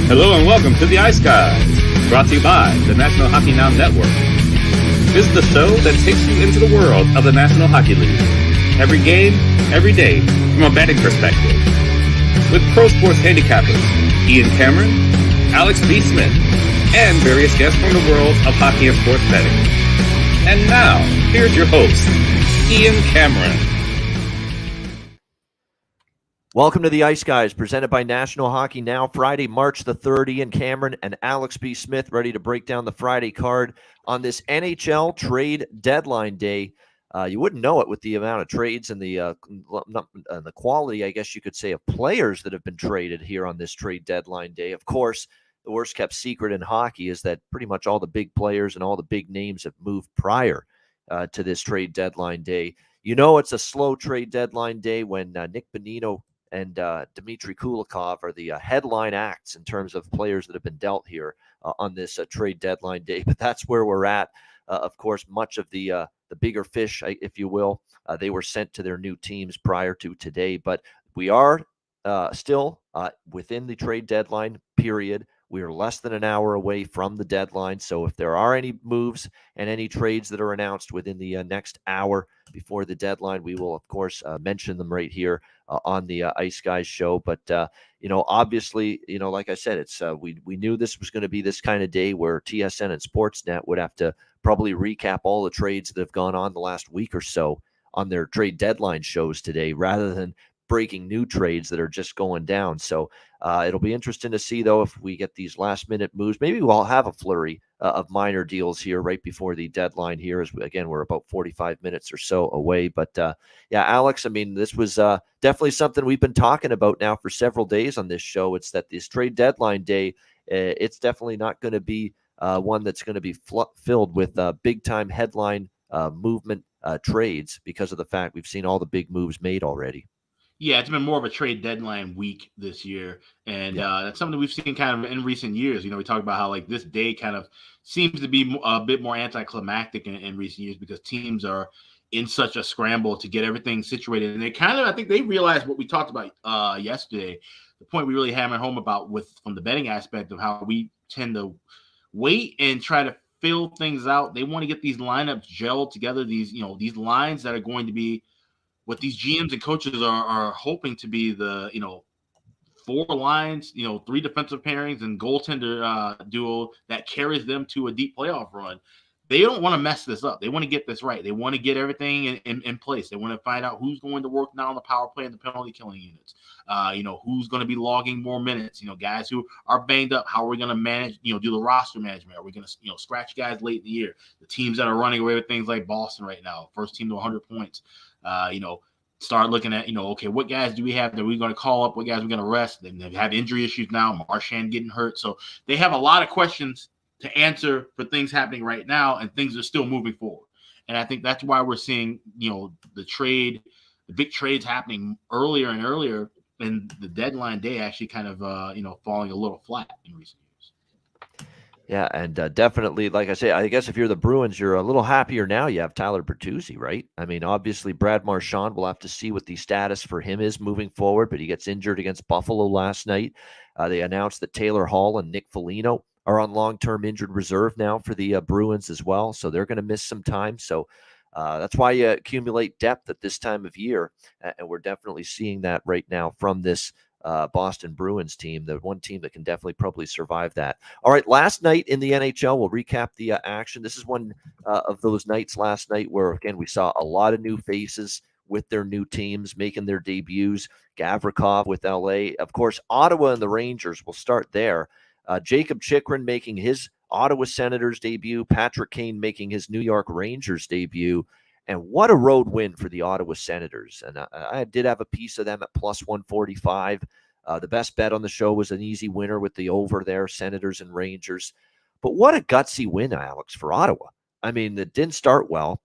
Hello and welcome to the Ice Guys, brought to you by the National Hockey Now Network. This is the show that takes you into the world of the National Hockey League. Every game, every day, from a betting perspective. With pro sports handicappers, Ian Cameron, Alex B. Smith, and various guests from the world of hockey and sports betting. And now, here's your host, Ian Cameron. Welcome to the Ice Guys, presented by National Hockey Now. Friday, March the 3rd, Ian Cameron and Alex B. Smith ready to break down the Friday card on this NHL trade deadline day. You wouldn't know it with the amount of trades and the quality, I guess you could say, of players that have been traded here on this trade deadline day. Of course, the worst kept secret in hockey is that pretty much all the big players and all the big names have moved prior to this trade deadline day. You know it's a slow trade deadline day when Nick Bonino and Dmitry Kulikov are the headline acts in terms of players that have been dealt here on this trade deadline day. But that's where we're at. Of course, much of the bigger fish, if you will, they were sent to their new teams prior to today. But we are still within the trade deadline period. We are less than an hour away from the deadline. So if there are any moves and any trades that are announced within the next hour before the deadline, we will, of course, mention them right here on the Ice Guys show. But, obviously, like I said, it's we knew this was going to be this kind of day where TSN and Sportsnet would have to probably recap all the trades that have gone on the last week or so on their trade deadline shows today, rather than breaking new trades that are just going down. So it'll be interesting to see, though, if we get these last-minute moves. Maybe we'll have a flurry of minor deals here right before the deadline here. Again, we're about 45 minutes or so away. But, yeah, Alex, I mean, this was definitely something we've been talking about now for several days on this show. It's that this trade deadline day, it's definitely not going to be one that's going to be filled with big-time headline movement trades because of the fact we've seen all the big moves made already. Yeah, it's been more of a trade deadline week this year. And that's something we've seen kind of in recent years. We talk about how this day kind of seems to be a bit more anticlimactic in recent years because teams are in such a scramble to get everything situated. And they I think they realized what we talked about yesterday, the point we really hammered home about from the betting aspect of how we tend to wait and try to fill things out. They want to get these lineups gelled together, these lines that are going to be what these GMs and coaches are hoping to be the, 4 lines, 3 defensive pairings and goaltender duo that carries them to a deep playoff run. They don't want to mess this up. They want to get this right. They want to get everything in place. They want to find out who's going to work now on the power play and the penalty killing units. Who's going to be logging more minutes, guys who are banged up. How are we going to manage, do the roster management? Are we going to, scratch guys late in the year? The teams that are running away with things like Boston right now, first team to 100 points, start looking at, okay, what guys do we have that we're going to call up? What guys we're going to rest? And they have injury issues now, Marchand getting hurt. So they have a lot of questions to answer for things happening right now, and things are still moving forward. And I think that's why we're seeing, the big trades happening earlier and earlier, and the deadline day actually kind of, falling a little flat in recent years. Yeah, and definitely, like I say, I guess if you're the Bruins, you're a little happier now. You have Tyler Bertuzzi, right? I mean, obviously, Brad Marchand, we'll have to see what the status for him is moving forward, but he gets injured against Buffalo last night. They announced that Taylor Hall and Nick Foligno are on long-term injured reserve now for the Bruins as well, so they're going to miss some time. So that's why you accumulate depth at this time of year, and we're definitely seeing that right now from this Boston Bruins team, the one team that can definitely probably survive that. All right, last night in the NHL, we'll recap the action. This is one of those nights last night where, again, we saw a lot of new faces with their new teams making their debuts. Gavrikov with LA. Of course, Ottawa and the Rangers, will start there. Jacob Chychrun making his Ottawa Senators debut. Patrick Kane making his New York Rangers debut. And what a road win for the Ottawa Senators. And I did have a piece of them at plus 145. The best bet on the show was an easy winner with the over there, Senators and Rangers. But what a gutsy win, Alex, for Ottawa. I mean, it didn't start well.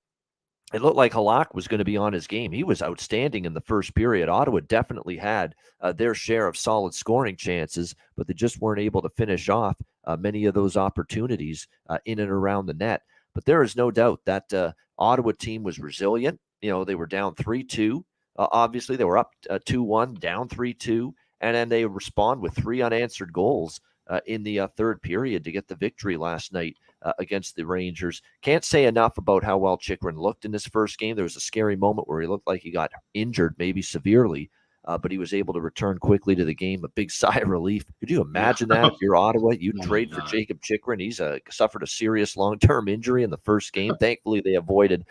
It looked like Halak was going to be on his game. He was outstanding in the first period. Ottawa definitely had their share of solid scoring chances, but they just weren't able to finish off many of those opportunities in and around the net. But there is no doubt that Ottawa team was resilient. They were down 3-2. Obviously, they were up 2-1, down 3-2, and then they respond with 3 unanswered goals in the third period to get the victory last night against the Rangers. Can't say enough about how well Chychrun looked in this first game. There was a scary moment where he looked like he got injured, maybe severely, but he was able to return quickly to the game. A big sigh of relief. Could you imagine that if you're Ottawa, you trade for Jacob Chychrun? He's suffered a serious long-term injury in the first game. Thankfully, they avoided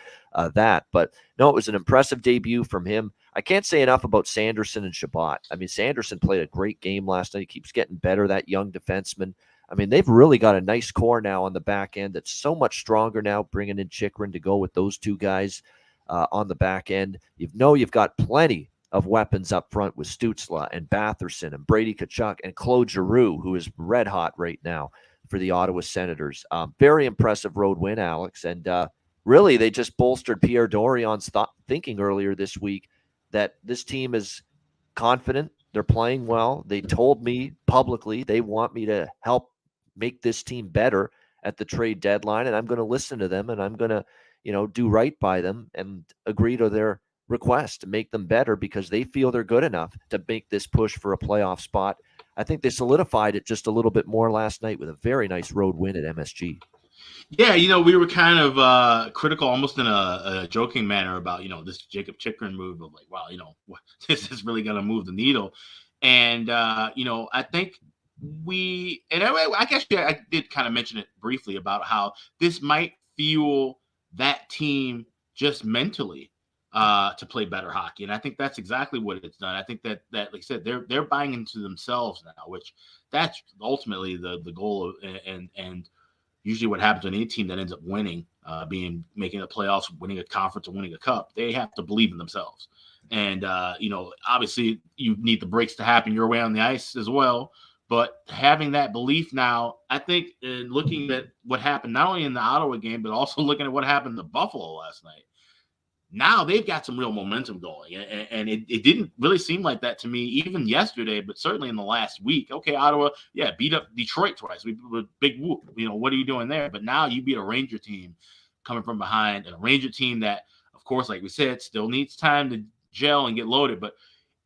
that. But no, it was an impressive debut from him. I can't say enough about Sanderson and Shabbat. I mean, Sanderson played a great game last night. He keeps getting better, that young defenseman. I mean, they've really got a nice core now on the back end that's so much stronger now, bringing in Chychrun to go with those two guys on the back end. You've got plenty of weapons up front with Stützle and Batherson and Brady Tkachuk and Claude Giroux, who is red hot right now for the Ottawa Senators. Very impressive road win, Alex. And really, they just bolstered Pierre Dorion's thinking earlier this week that this team is confident. They're playing well. They told me publicly they want me to help make this team better at the trade deadline, and I'm going to listen to them, and I'm going to, do right by them and agree to their request to make them better because they feel they're good enough to make this push for a playoff spot. I think they solidified it just a little bit more last night with a very nice road win at MSG. Yeah, we were kind of critical, almost in a joking manner about, this Jacob Chychrun move of like, wow, this is really going to move the needle. And, I think I guess I did kind of mention it briefly about how this might fuel that team just mentally to play better hockey. And I think that's exactly what it's done. I think that like I said, they're buying into themselves now, which that's ultimately the goal of, and usually what happens when any team that ends up winning, making the playoffs, winning a conference or winning a cup, they have to believe in themselves. And, obviously you need the breaks to happen your way on the ice as well. But having that belief now, I think looking at what happened, not only in the Ottawa game, but also looking at what happened to Buffalo last night, now they've got some real momentum going. And it didn't really seem like that to me even yesterday, but certainly in the last week. Okay, Ottawa, beat up Detroit twice. We were big whoop. What are you doing there? But now you beat a Ranger team coming from behind, and a Ranger team that, of course, like we said, still needs time to gel and get loaded. But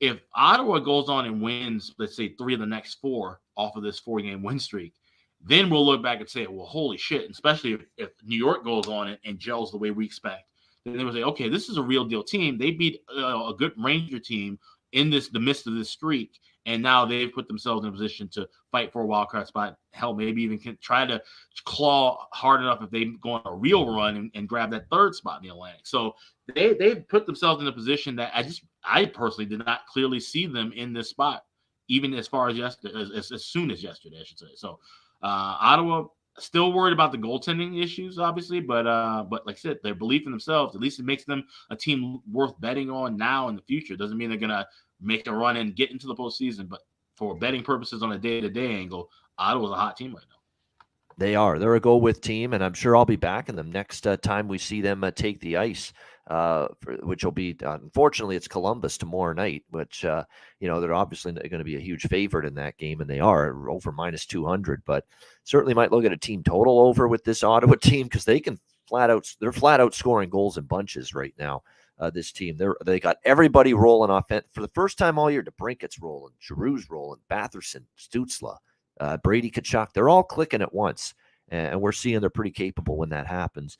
if Ottawa goes on and wins, let's say 3 of the next 4 off of this 4-game win streak, then we'll look back and say, well, holy shit, and especially if New York goes on and gels the way we expect. Then they will say, okay, this is a real deal team. They beat a good Ranger team in the midst of this streak, and now they've put themselves in a position to fight for a wild card spot. Hell, maybe even can try to claw hard enough if they go on a real run and grab that 3rd spot in the Atlantic. So they've put themselves in a position that I personally did not clearly see them in this spot, even as far as yesterday, as soon as yesterday, I should say. So Ottawa, still worried about the goaltending issues, obviously, but like I said, their belief in themselves, at least it makes them a team worth betting on now in the future. Doesn't mean they're gonna make a run and get into the postseason, but for betting purposes on a day-to-day angle, Ottawa's a hot team right now. They are. They're a go-with team, and I'm sure I'll be backing them next time we see them take the ice, which will be, unfortunately, it's Columbus tomorrow night, which, they're obviously going to be a huge favorite in that game, and they are over -200, but certainly might look at a team total over with this Ottawa team because they're flat out scoring goals in bunches right now. This team, they got everybody rolling offense for the first time all year. DeBrincat's rolling, Giroux's rolling, Batherson, Stützle, Brady Tkachuk, they're all clicking at once, and we're seeing they're pretty capable when that happens.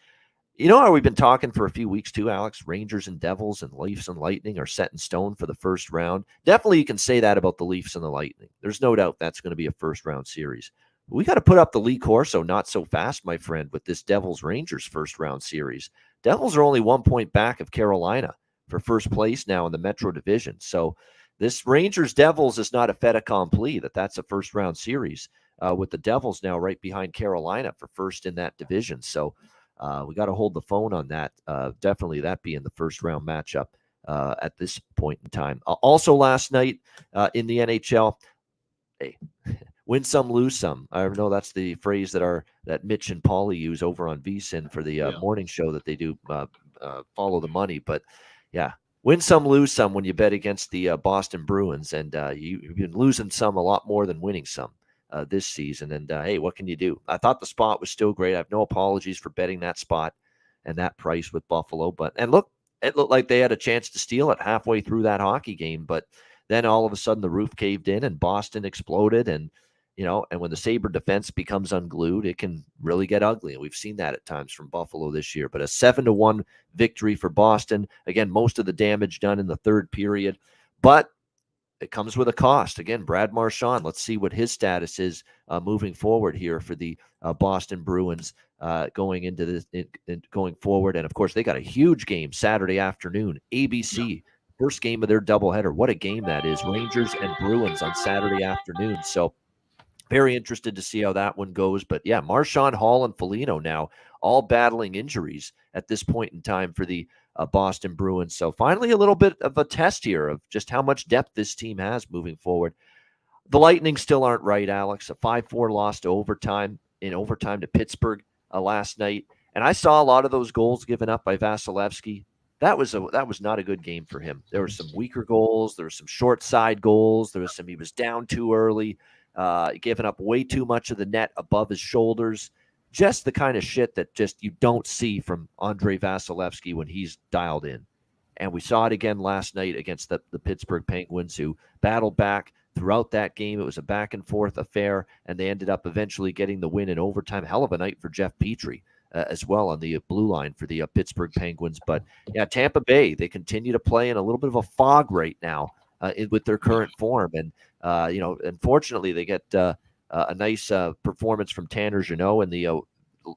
How we've been talking for a few weeks too, Alex? Rangers and Devils and Leafs and Lightning are set in stone for the first round. Definitely you can say that about the Leafs and the Lightning. There's no doubt that's going to be a first-round series. We got to put up the Lee Corso not so fast, my friend, with this Devils-Rangers first-round series. Devils are only 1 point back of Carolina for first place now in the Metro Division. So this Rangers-Devils is not a fait accompli that's a first-round series with the Devils now right behind Carolina for first in that division. So we got to hold the phone on that. Definitely that being the first-round matchup at this point in time. Also last night in the NHL, win some, lose some. I know that's the phrase that Mitch and Paulie use over on VSiN for the morning show that they do follow the money. But yeah, win some, lose some when you bet against the Boston Bruins, and you've been losing some a lot more than winning some this season. And hey, what can you do? I thought the spot was still great. I have no apologies for betting that spot and that price with Buffalo. It looked like they had a chance to steal it halfway through that hockey game, but then all of a sudden the roof caved in and Boston exploded, and and when the Sabre defense becomes unglued, it can really get ugly. And we've seen that at times from Buffalo this year. But a 7-1 victory for Boston. Again, most of the damage done in the third period. But it comes with a cost. Again, Brad Marchand, let's see what his status is moving forward here for the Boston Bruins going into this, going forward. And of course, they got a huge game Saturday afternoon, ABC, first game of their doubleheader. What a game that is. Rangers and Bruins on Saturday afternoon. So very interested to see how that one goes. But yeah, Marchand, Hall, and Foligno now all battling injuries at this point in time for the Boston Bruins. So finally a little bit of a test here of just how much depth this team has moving forward. The Lightning still aren't right, Alex. A 5-4 loss to overtime to Pittsburgh last night. And I saw a lot of those goals given up by Vasilevsky. That was not a good game for him. There were some weaker goals. There were some short side goals. He was down too early, giving up way too much of the net above his shoulders. Just the kind of shit that just you don't see from Andrei Vasilevsky when he's dialed in. And we saw it again last night against the Pittsburgh Penguins, who battled back throughout that game. It was a back-and-forth affair, and they ended up eventually getting the win in overtime. Hell of a night for Jeff Petrie as well on the blue line for the Pittsburgh Penguins. But, yeah, Tampa Bay, they continue to play in a little bit of a fog right now with their current form. And, unfortunately, they get a nice performance from Tanner Jeannot in the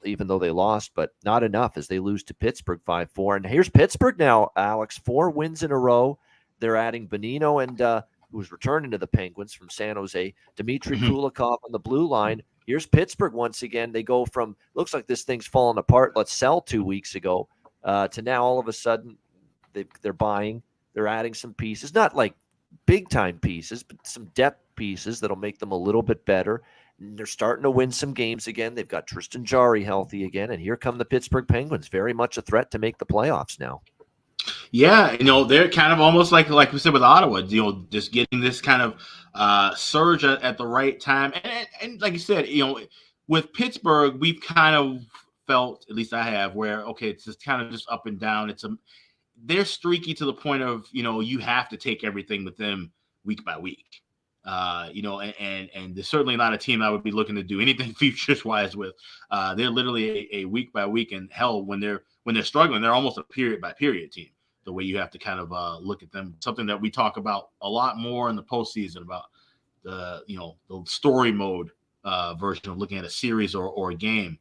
even though they lost, but not enough as they lose to Pittsburgh 5-4. And here's Pittsburgh now, Alex, 4 wins in a row. They're adding Bonino and who's returning to the Penguins from San Jose, Dmitry Kulikov on the blue line. Here's Pittsburgh once again. They go from, looks like this thing's falling apart, let's sell 2 weeks ago, to now all of a sudden they're buying, they're adding some pieces, not like big-time pieces, but some depth pieces that'll make them a little bit better. And they're starting to win some games again. They've got Tristan Jarry healthy again, and here come the Pittsburgh Penguins, very much a threat to make the playoffs now. Yeah, they're kind of almost like we said with Ottawa, just getting this kind of surge at the right time. And like you said, with Pittsburgh, we've kind of felt, at least I have, where, okay, it's just kind of just up and down. They're streaky to the point of, you have to take everything with them week by week. And they're certainly not a team I would be looking to do anything futures wise with. They're literally a week by week, and hell, when they're struggling, they're almost a period by period team. The way you have to kind of look at them, something that we talk about a lot more in the postseason about the story mode version of looking at a series or a game.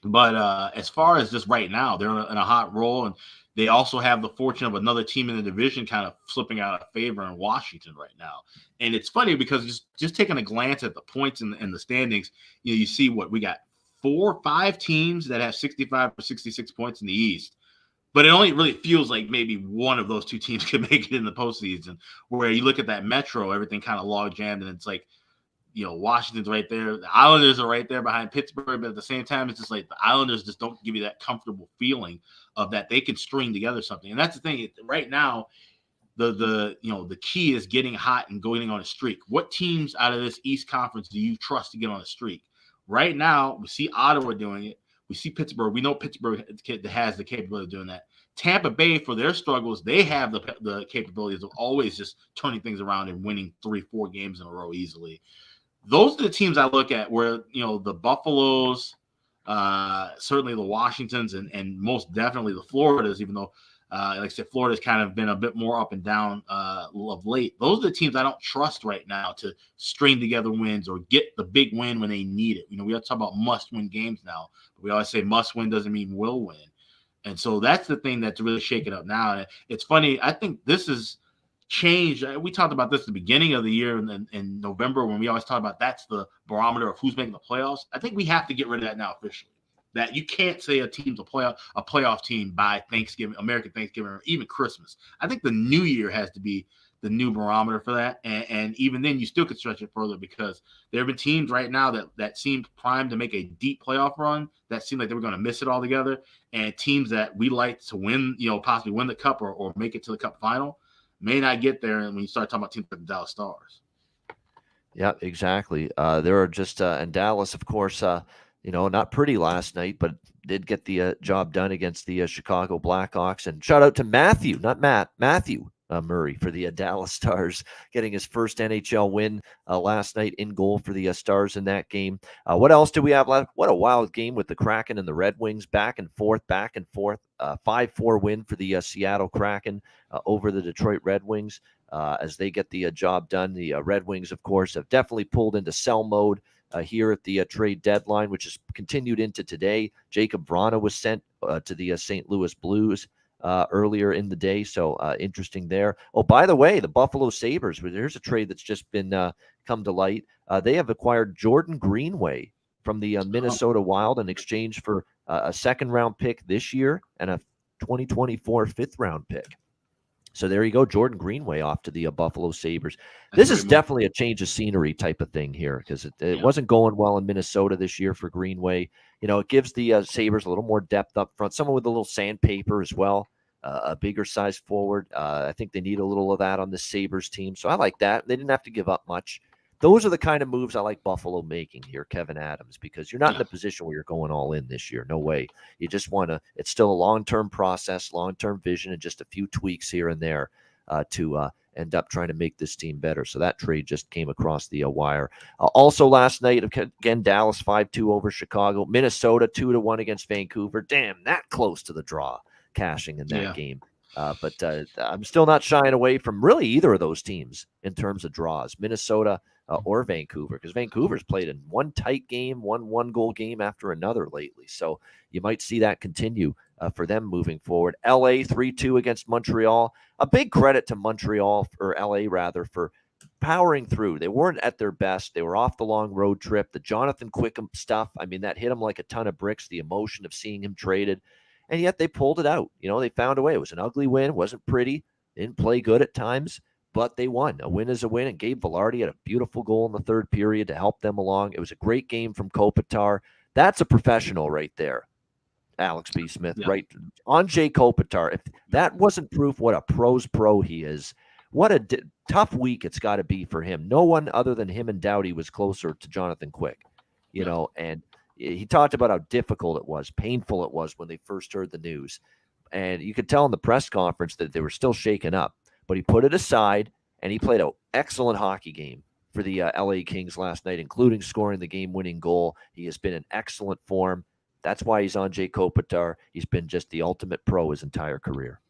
But as far as just right now, they're in a hot roll, and they also have the fortune of another team in the division kind of flipping out of favor in Washington right now. And it's funny because just taking a glance at the points in the standings, you see what we got 4 or 5 teams that have 65 or 66 points in the East. But it only really feels like maybe one of those 2 teams could make it in the postseason, where you look at that Metro, everything kind of log jammed, and it's like, Washington's right there. The Islanders are right there behind Pittsburgh, but at the same time, it's just like the Islanders just don't give you that comfortable feeling of that they can string together something. And that's the thing. Right now, the key is getting hot and going on a streak. What teams out of this East Conference do you trust to get on a streak? Right now, we see Ottawa doing it. We see Pittsburgh. We know Pittsburgh has the capability of doing that. Tampa Bay, for their struggles, they have the capabilities of always just turning things around and winning 3-4 games in a row easily. Those are the teams I look at where, the Buffaloes, certainly the Washingtons, and most definitely the Floridas, even though, like I said, Florida's kind of been a bit more up and down of late. Those are the teams I don't trust right now to string together wins or get the big win when they need it. We always talk about must-win games now, but we always say must-win doesn't mean will win. And so that's the thing that's really shaking up now. And it's funny. I think this is changed. We talked about this at the beginning of the year in November when we always talk about that's the barometer of who's making the playoffs. I think we have to get rid of that now officially. That you can't say a team's a playoff team by Thanksgiving, American Thanksgiving, or even Christmas. I think the new year has to be the new barometer for that. And even then, you still could stretch it further because there have been teams right now that seemed primed to make a deep playoff run that seemed like they were going to miss it altogether. And teams that we like to win, possibly win the cup or make it to the cup final may not get there. And when you start talking about teams like the Dallas Stars. Yeah, exactly. There are just and Dallas, of course, not pretty last night, but did get the job done against the Chicago Blackhawks. And shout out to Matthew, not Matt, Matthew Murray for the Dallas Stars, getting his first NHL win last night in goal for the Stars in that game. What else do we have left? What a wild game with the Kraken and the Red Wings, back and forth. 5-4 win for the Seattle Kraken over the Detroit Red Wings as they get the job done. The Red Wings, of course, have definitely pulled into sell mode here at the trade deadline, which has continued into today. Jacob Vrana was sent to the St. Louis Blues earlier in the day. So interesting there. Oh, by the way, the Buffalo Sabres, there's a trade that's just been come to light. They have acquired Jordan Greenway from the Minnesota Wild in exchange for a second-round pick this year and a 2024 fifth-round pick. So there you go, Jordan Greenway off to the Buffalo Sabres. This is definitely a change of scenery type of thing here because it wasn't going well in Minnesota this year for Greenway. You know, it gives the Sabres a little more depth up front, someone with a little sandpaper as well, a bigger size forward. I think they need a little of that on the Sabres team. So I like that. They didn't have to give up much. Those are the kind of moves I like Buffalo making here, Kevin Adams, because you're not in a position where you're going all in this year. No way. You just want to – it's still a long-term process, long-term vision, and just a few tweaks here and there to end up trying to make this team better. So that trade just came across the wire. Also last night, again, Dallas 5-2 over Chicago. Minnesota 2-1 against Vancouver. Damn, that close to the draw, cashing in that game. But I'm still not shying away from really either of those teams in terms of draws, Minnesota or Vancouver, because Vancouver's played in one tight game, one goal game after another lately. So you might see that continue for them moving forward. LA 3-2 against Montreal. A big credit to Montreal, or LA rather, for powering through. They weren't at their best. They were off the long road trip. The Jonathan Quick stuff, I mean, that hit them like a ton of bricks, the emotion of seeing him traded. And yet they pulled it out. You know, they found a way. It was an ugly win. It wasn't pretty. They didn't play good at times, but they won. A win is a win. And Gabe Velarde had a beautiful goal in the third period to help them along. It was a great game from Kopitar. That's a professional right there, Alex B. Smith, right? Anze Kopitar. If that wasn't proof what a pro's pro he is, what a tough week it's got to be for him. No one other than him and Doughty was closer to Jonathan Quick, you know, and he talked about how difficult it was, painful it was when they first heard the news. And you could tell in the press conference that they were still shaken up. But he put it aside, and he played an excellent hockey game for the LA Kings last night, including scoring the game-winning goal. He has been in excellent form. That's why he's on Anze Kopitar. He's been just the ultimate pro his entire career.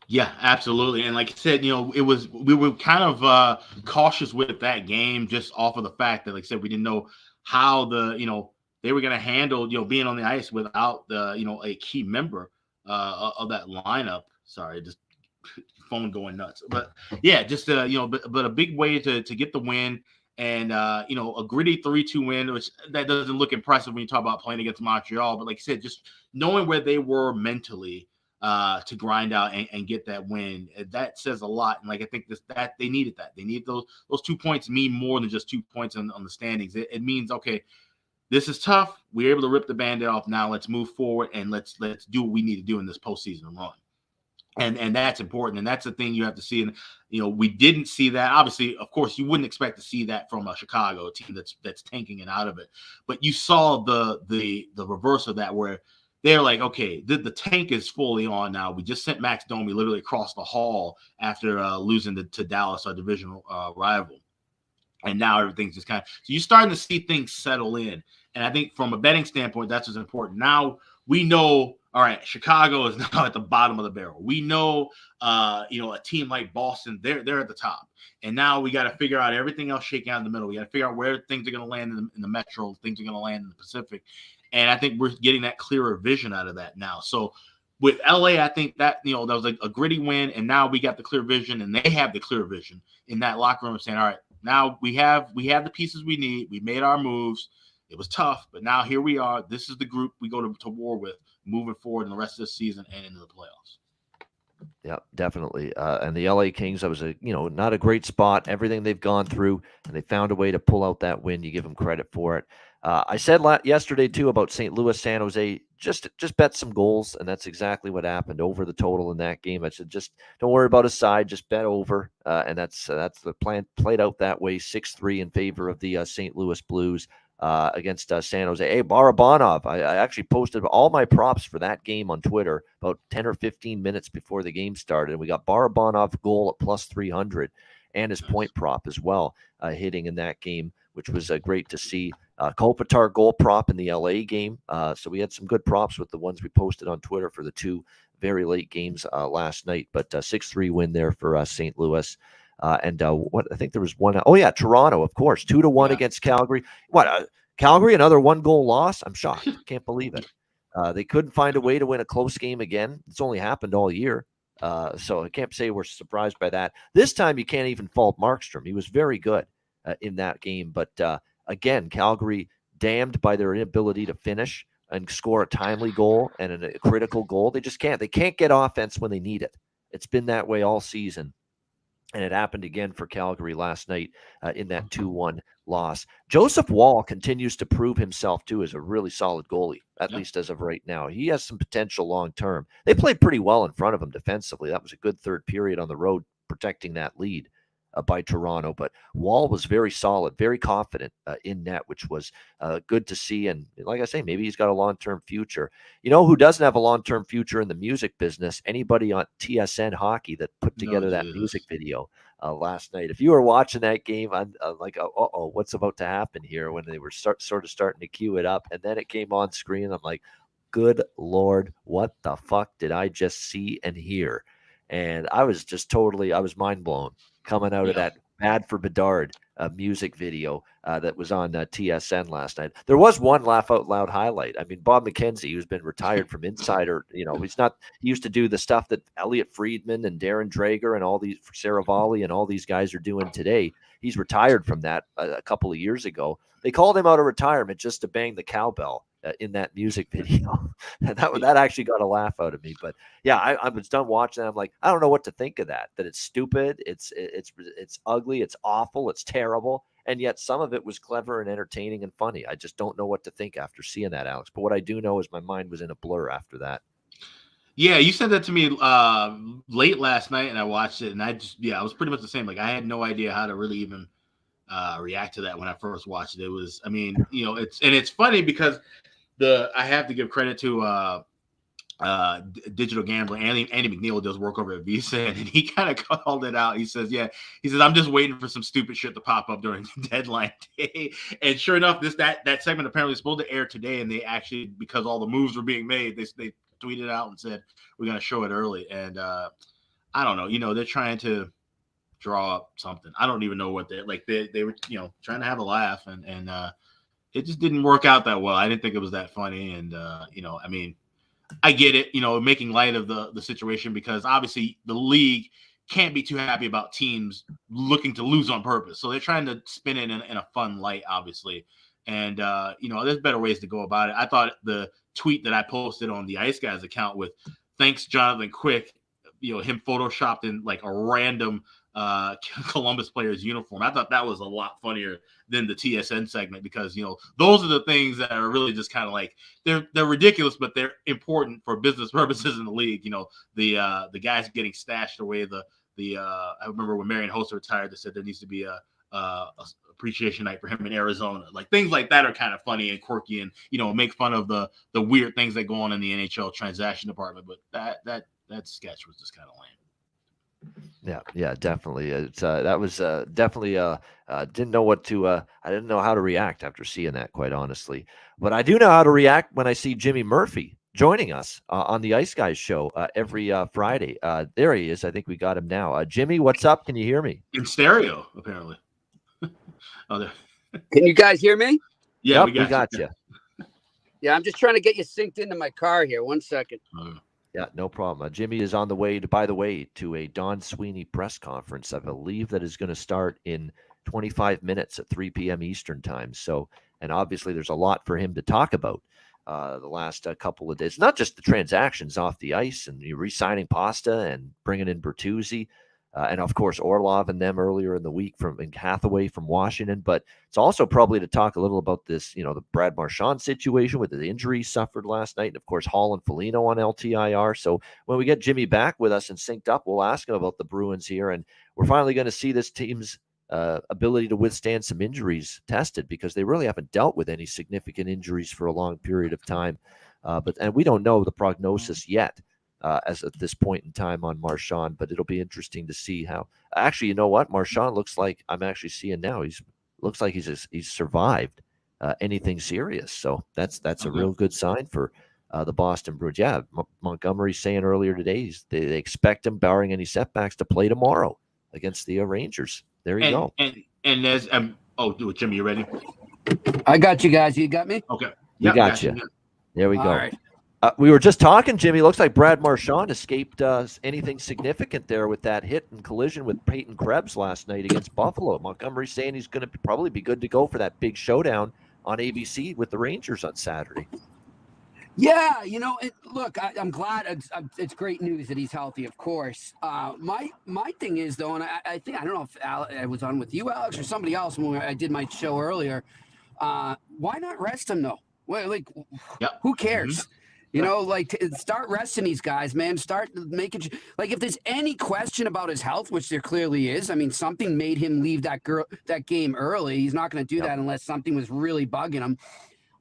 Yeah, absolutely. And like I said, you know, we were kind of cautious with that game just off of the fact that, like I said, we didn't know how they were going to handle, being on the ice without a key member of that lineup. Sorry, just phone going nuts. But yeah, just but a big way to get the win, and a gritty 3-2 win, which that doesn't look impressive when you talk about playing against Montreal. But like I said, just knowing where they were mentally to grind out and get that win, that says a lot. And like I think that they needed that. They need those 2 points mean more than just 2 points on the standings. It means, okay, this is tough. We're able to rip the Band-Aid off. Now let's move forward and let's do what we need to do in this postseason run. And that's important. And that's the thing you have to see. And, we didn't see that. Obviously, of course, you wouldn't expect to see that from a Chicago team that's tanking it out of it. But you saw the reverse of that, where they're like, okay, the tank is fully on now. We just sent Max Domi literally across the hall after losing to Dallas, our divisional rival. And now everything's just so you're starting to see things settle in. And I think from a betting standpoint, that's what's important. Now we know, all right, Chicago is now at the bottom of the barrel. We know, a team like Boston, they're at the top. And now we got to figure out everything else shaking out in the middle. We got to figure out where things are going to land in the Metro, things are going to land in the Pacific. And I think we're getting that clearer vision out of that now. So with LA, I think that, that was a gritty win. And now we got the clear vision, and they have the clear vision in that locker room saying, all right, now we have the pieces we need. We made our moves. It was tough, but now here we are. This is the group we go to war with moving forward in the rest of the season and into the playoffs. Yeah, definitely. And the LA Kings, that was not a great spot. Everything they've gone through, and they found a way to pull out that win. You give them credit for it. I said yesterday too about St. Louis, San Jose. Just bet some goals, and that's exactly what happened. Over the total in that game. I said just don't worry about a side, just bet over, and that's the plan. Played out that way, 6-3 in favor of the St. Louis Blues. against San Jose. Hey, Barabanov, I actually posted all my props for that game on Twitter about 10 or 15 minutes before the game started. And we got Barabanov goal at plus 300 and his point prop as well, hitting in that game, which was great to see. Kopitar goal prop in the LA game. So we had some good props with the ones we posted on Twitter for the two very late games last night. But 6-3 win there for St. Louis. And what I think there was one. Oh, yeah, Toronto, of course, 2-1 against Calgary. What, Calgary, another 1-goal loss? I'm shocked. Can't believe it. They couldn't find a way to win a close game again. It's only happened all year. So I can't say we're surprised by that. This time you can't even fault Markstrom. He was very good in that game. But again, Calgary damned by their inability to finish and score a timely goal and a critical goal. They just can't. They can't get offense when they need it. It's been that way all season. And it happened again for Calgary last night in that 2-1 loss. Joseph Woll continues to prove himself, too, as a really solid goalie, at least as of right now. He has some potential long-term. They played pretty well in front of him defensively. That was a good third period on the road, protecting that lead by Toronto. But Woll was very solid, very confident in net, which was good to see. And like I say, maybe he's got a long-term future. You know who doesn't have a long-term future in the music business? Anybody on TSN Hockey that put together that music video last night. If you were watching that game, I'm like, uh-oh, what's about to happen here, when they were sort of starting to cue it up. And then it came on screen. I'm like, good Lord, what the fuck did I just see and hear? And I was just I was mind blown coming out of that Bad for Bedard music video that was on TSN last night. There was one laugh out loud highlight. I mean, Bob McKenzie, who's been retired from Insider, he used to do the stuff that Elliot Friedman and Darren Drager and all these, Saravalli and all these guys are doing today. He's retired from that a couple of years ago. They called him out of retirement just to bang the cowbell in that music video. that actually got a laugh out of me. But yeah, I was done watching that. I'm like, I don't know what to think of that. That it's stupid, it's ugly, it's awful, it's terrible, and yet some of it was clever and entertaining and funny. I just don't know what to think after seeing that, Alex. But what I do know is my mind was in a blur after that. Yeah, you sent that to me late last night, and I watched it, and I was pretty much the same. Like, I had no idea how to really even react to that when I first watched it. It was, I mean, it's funny because I have to give credit to digital gambler Andy McNeil does work over at Visa, and he kind of called it out. He says, I'm just waiting for some stupid shit to pop up during the deadline day. And sure enough, that segment apparently is supposed to air today, and they actually, because all the moves were being made, they tweeted out and said we're going to show it early. And I don't know, they're trying to draw up something. I don't even know what they were, trying to have a laugh, and it just didn't work out that well. I didn't think it was that funny. And, I mean, I get it, making light of the situation, because obviously the league can't be too happy about teams looking to lose on purpose. So they're trying to spin it in a fun light, obviously. And, there's better ways to go about it. I thought the tweet that I posted on the Ice Guys account with thanks Jonathan Quick, him photoshopped in like a random Columbus player's uniform. I thought that was a lot funnier than the TSN segment, because those are the things that are really just kind of like they're ridiculous, but they're important for business purposes in the league. The guys getting stashed away. I remember when Marion Hossa retired, they said there needs to be a appreciation night for him in Arizona. Like, things like that are kind of funny and quirky, and make fun of the weird things that go on in the NHL transaction department. But that sketch was just kind of lame. Yeah, definitely. It's that was definitely didn't know what to I didn't know how to react after seeing that, quite honestly. But I do know how to react when I see Jimmy Murphy joining us on the Ice Guys show every Friday. There he is. I think we got him now. Jimmy, what's up? Can you hear me? In stereo, apparently. Can you guys hear me? Yeah, yep, we got you. Yeah, I'm just trying to get you synced into my car here. 1 second. Yeah, no problem. Jimmy is on the way, to a Don Sweeney press conference, I believe, that is going to start in 25 minutes at 3 p.m. Eastern time. So, and obviously there's a lot for him to talk about the last couple of days. Not just the transactions off the ice and re-signing Pasta and bringing in Bertuzzi, and of course Orlov and them earlier in the week in Hathaway from Washington. But it's also probably to talk a little about this, the Brad Marchand situation with the injury suffered last night, and of course Hall and Foligno on LTIR. So when we get Jimmy back with us and synced up, we'll ask him about the Bruins here, and we're finally going to see this team's ability to withstand some injuries tested, because they really haven't dealt with any significant injuries for a long period of time. And we don't know the prognosis yet as at this point in time on Marchand, but it'll be interesting to see how. Actually, you know what? Marchand looks like, I'm actually seeing now, looks like he's survived anything serious. So that's a real good sign for the Boston Bruins. Yeah, Montgomery's saying earlier today they expect him, barring any setbacks, to play tomorrow against the Rangers. There you go. And there's Jimmy, you ready? I got you guys. You got me? Okay. We got you. There we go. All right. We were just talking, Jimmy. Looks like Brad Marchand escaped anything significant there with that hit and collision with Peyton Krebs last night against Buffalo. Montgomery's saying he's going to probably be good to go for that big showdown on ABC with the Rangers on Saturday. Yeah, look, I'm glad. It's great news that he's healthy, of course. My thing is, though, and I think, I don't know if I was on with you, Alex, or somebody else when I did my show earlier. Why not rest him, though? Well, who cares? Mm-hmm. Start resting these guys, man. Start making if there's any question about his health, which there clearly is. I mean, something made him leave that game early. He's not going to do that unless something was really bugging him.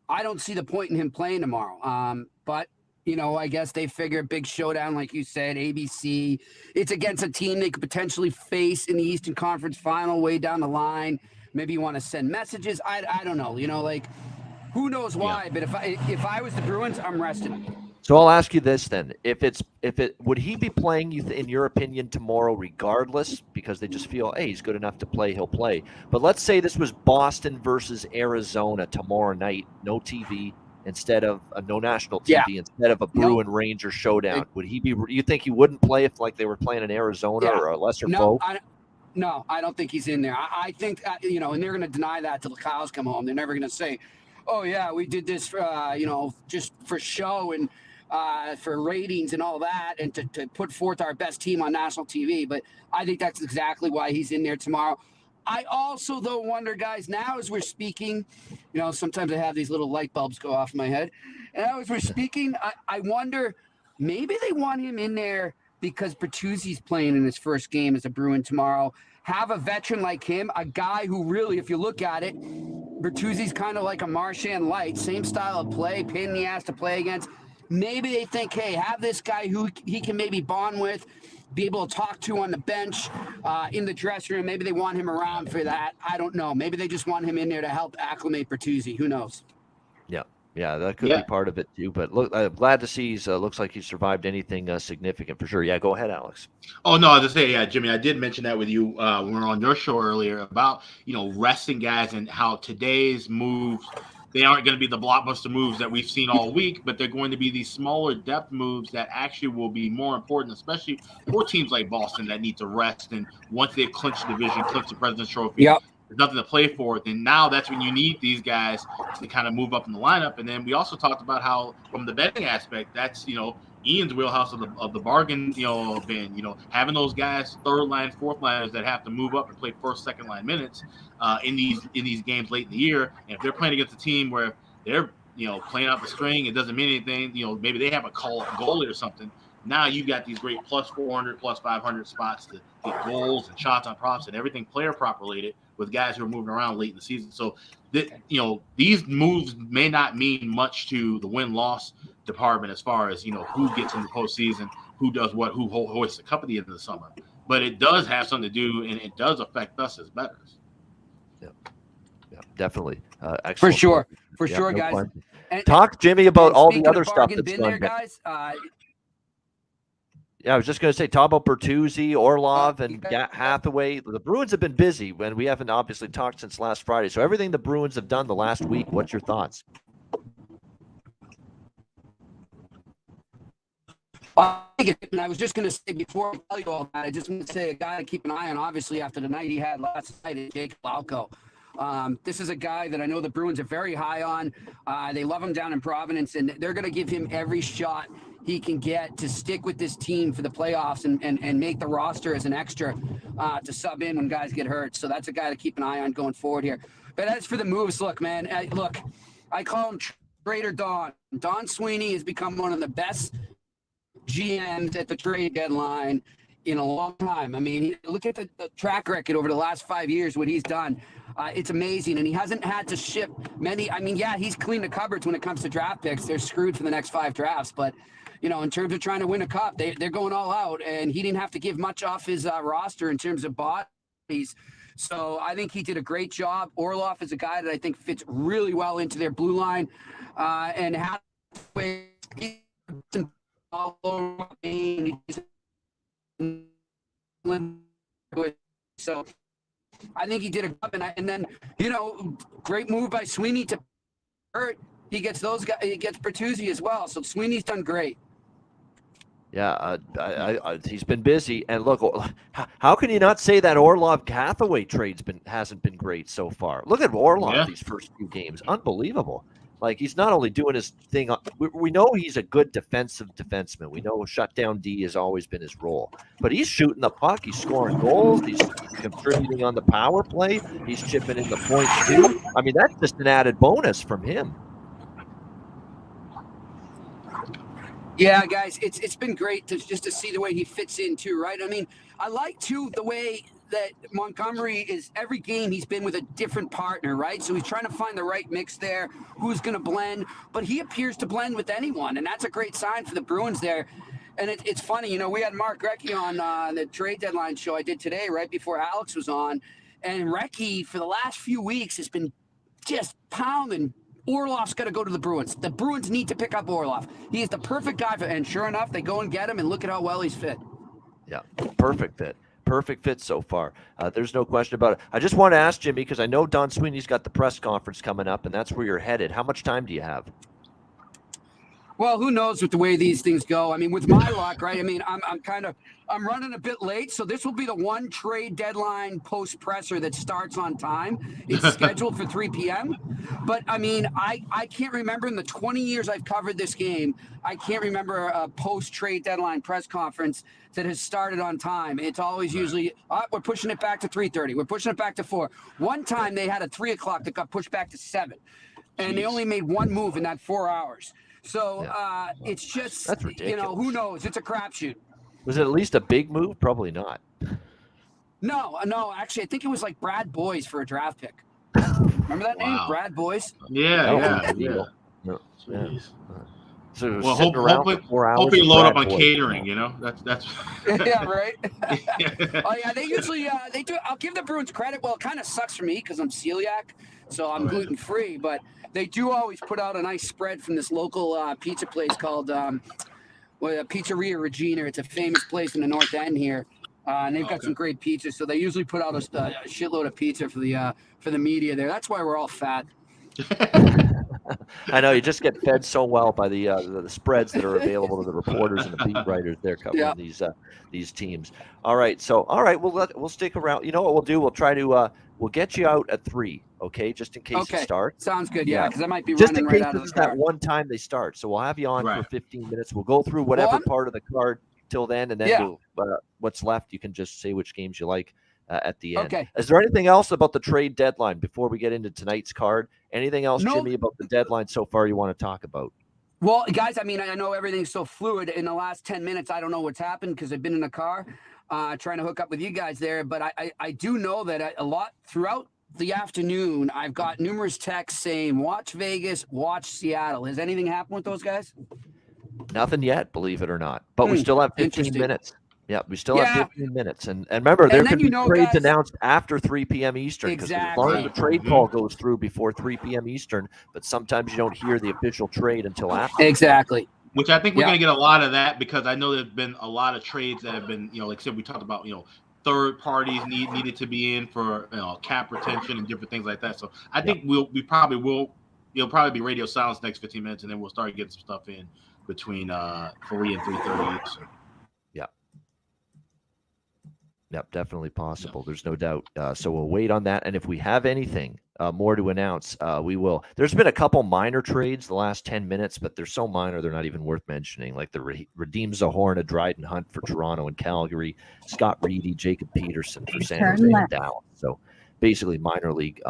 I don't see the point in him playing tomorrow. But I guess they figure big showdown, like you said, ABC. It's against a team they could potentially face in the Eastern Conference Final way down the line. Maybe you want to send messages. I don't know. Who knows why? Yeah. But if I was the Bruins, I'm resting him. So I'll ask you this then: would he be playing, in your opinion, tomorrow regardless, because they just feel, hey, he's good enough to play, he'll play? But let's say this was Boston versus Arizona tomorrow night, no TV, instead of no national TV, instead of a Bruin Ranger showdown. Would he be? You think he wouldn't play if they were playing in Arizona or a lesser foe? No, I don't think he's in there. I think and they're going to deny that till the cows come home. They're never going to say, oh yeah, we did this, just for show and for ratings and all that, and to put forth our best team on national TV. But I think that's exactly why he's in there tomorrow. I also, though, wonder, guys, now as we're speaking, sometimes I have these little light bulbs go off in my head. And now as we're speaking, I wonder, maybe they want him in there because Bertuzzi's playing in his first game as a Bruin tomorrow. Have a veteran like him, a guy who really, if you look at it, Bertuzzi's kind of like a Marchand light, same style of play, pain in the ass to play against. Maybe they think, hey, have this guy who he can maybe bond with, be able to talk to on the bench, in the dressing room. Maybe they want him around for that. I don't know. Maybe they just want him in there to help acclimate Bertuzzi. Who knows? Yeah, that could be part of it too. But look, I'm glad to see looks like he's survived anything significant for sure. Yeah, go ahead, Alex. Oh no, I was just saying, Jimmy, I did mention that with you when we were on your show earlier about resting guys and how today's moves, they aren't going to be the blockbuster moves that we've seen all week, but they're going to be these smaller depth moves that actually will be more important, especially for teams like Boston that need to rest. And once they've clinched the division, clinched the President's Trophy, there's nothing to play for. Then now that's when you need these guys to kind of move up in the lineup. And then we also talked about how, from the betting aspect, that's Ian's wheelhouse of the bargain, bin, having those guys, third line, fourth liners that have to move up and play first, second line minutes in these games late in the year. And if they're playing against a team where they're playing out the string, it doesn't mean anything. Maybe they have a call-up goalie or something. Now you've got these great plus 400, plus 500 spots to get goals and shots on props and everything player prop related with guys who are moving around late in the season. So these moves may not mean much to the win-loss department as far as who gets in the postseason, who does what, who hoists the cup at the end of the summer. But it does have something to do, and it does affect us as bettors. Yeah, definitely. Excellent. For sure, no guys. Talk, Jimmy, about all the other stuff that's been there, guys. Yeah, I was just going to say, talk about Bertuzzi, Orlov, and Hathaway. The Bruins have been busy, and we haven't obviously talked since last Friday. So everything the Bruins have done the last week, what's your thoughts? And I was just going to say, before I tell you all that, I just want to say a guy to keep an eye on, obviously, after the night he had last night, is Jake Lauko. This is a guy that I know the Bruins are very high on. They love him down in Providence, and they're going to give him every shot he can get to stick with this team for the playoffs and make the roster as an extra to sub in when guys get hurt. So that's a guy to keep an eye on going forward here. But as for the moves, look, man, I call him Trader Don. Don Sweeney has become one of the best GMs at the trade deadline in a long time. I mean, look at the track record over the last 5 years, what he's done. It's amazing. And he hasn't had to ship many. I mean, yeah, he's cleaned the cupboards when it comes to draft picks. They're screwed for the next 5 drafts. But, you know, in terms of trying to win a cup, they're going all out. And he didn't have to give much off his roster in terms of bodies. So I think he did a great job. Orlov is a guy that I think fits really well into their blue line. And how so I think he did a job, and then, you know, great move by Sweeney to hurt. He gets those guys. He gets Bertuzzi as well. So Sweeney's done great. Yeah, he's been busy. And look, how can you not say that Orlov Hathaway trade's hasn't been great so far? Look at Orlov these first few games, unbelievable. Like, he's not only doing his thing. We know he's a good defensive defenseman. We know shutdown D has always been his role. But he's shooting the puck. He's scoring goals. He's contributing on the power play. He's chipping in the points too. I mean, that's just an added bonus from him. Yeah, guys, it's been great to see the way he fits in too, right? I mean, I like too the way that Montgomery is every game he's been with a different partner, right? So he's trying to find the right mix there, who's going to blend, but he appears to blend with anyone, and that's a great sign for the Bruins there. And it's funny, you know, we had Mark Recchi on the trade deadline show I did today, right before Alex was on, and Recchi for the last few weeks has been just pounding. Orlov's got to go to the Bruins. The Bruins need to pick up Orlov. He is the perfect guy for, and sure enough, they go and get him, and look at how well he's fit. Yeah, perfect fit. Perfect fit so far. There's no question about it. I just want to ask Jimmy, because I know Don Sweeney's got the press conference coming up, and that's where you're headed. How much time do you have? Well, who knows with the way these things go? I mean, with my luck, right? I mean, I'm running a bit late, so this will be the one trade deadline post presser that starts on time. It's scheduled for 3 p.m. But I mean, I can't remember in the 20 years I've covered this game, I can't remember a post trade deadline press conference that has started on time. It's always usually, we're pushing it back to 3:30. We're pushing it back to 4. One time they had a 3 o'clock that got pushed back to 7, and they only made one move in that 4 hours. So it's just, that's ridiculous. You know, who knows? It's a crapshoot. Was it at least a big move? Probably not. No. Actually, I think it was like Brad Boyes for a draft pick. Remember that name, Brad Boyes? Yeah. No. So well, hopefully load up on catering. You know, that's. Yeah, right. Oh yeah, they usually they do. I'll give the Bruins credit. Well, it kind of sucks for me because I'm celiac, so I'm gluten free. But they do always put out a nice spread from this local pizza place called Pizzeria Regina. It's a famous place in the North End here, and they've got some great pizza. So they usually put out a shitload of pizza for the media there. That's why we're all fat. I know, you just get fed so well by the spreads that are available to the reporters and the beat writers there covering these teams. All right, we'll stick around. You know what we'll do? We'll try to we'll get you out at 3, okay? Just in case it starts. Sounds good. Yeah, because I might be just running right out of the car. That one time they start, so we'll have you on for 15 minutes. We'll go through whatever part of the card till then, and then what's left, you can just say which games you like at the end. Okay. Is there anything else about the trade deadline before we get into tonight's card? Anything else, Jimmy, about the deadline so far you want to talk about? Well, guys, I mean, I know everything's so fluid. In the last 10 minutes, I don't know what's happened because I've been in the car trying to hook up with you guys there. But I do know that a lot throughout the afternoon, I've got numerous texts saying, watch Vegas, watch Seattle. Has anything happened with those guys? Nothing yet, believe it or not. But we still have 15 minutes. Yeah, we still have 15 minutes. And remember, there can be trades announced after 3 p.m. Eastern. Exactly. As long as the trade call goes through before 3 p.m. Eastern, but sometimes you don't hear the official trade until after. Exactly. Which I think we're going to get a lot of that because I know there's been a lot of trades that have been, like I said, we talked about, third parties needed to be in for cap retention and different things like that. So I think it'll probably be radio silence next 15 minutes, and then we'll start getting some stuff in between 3 and 3:30. So. Yep, definitely possible. There's no doubt. So we'll wait on that. And if we have anything more to announce, we will. There's been a couple minor trades the last 10 minutes, but they're so minor they're not even worth mentioning. Like the Radim Zahorna, Dryden Hunt for Toronto and Calgary, Scott Reedy, Jacob Peterson for San Jose and Dallas. So basically minor league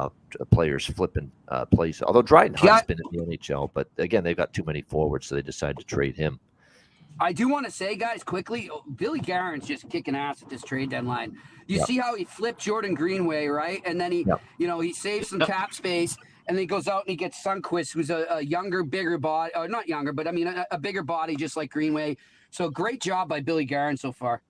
players flipping places. Although Dryden Hunt's been in the NHL, but again, they've got too many forwards, so they decided to trade him. I do want to say, guys, quickly, Billy Guerin's just kicking ass at this trade deadline. You see how he flipped Jordan Greenway, right? And then he, he saves some cap space, and then he goes out and he gets Sundqvist, who's a younger, bigger body, or not younger, but I mean a bigger body, just like Greenway. So great job by Billy Guerin so far.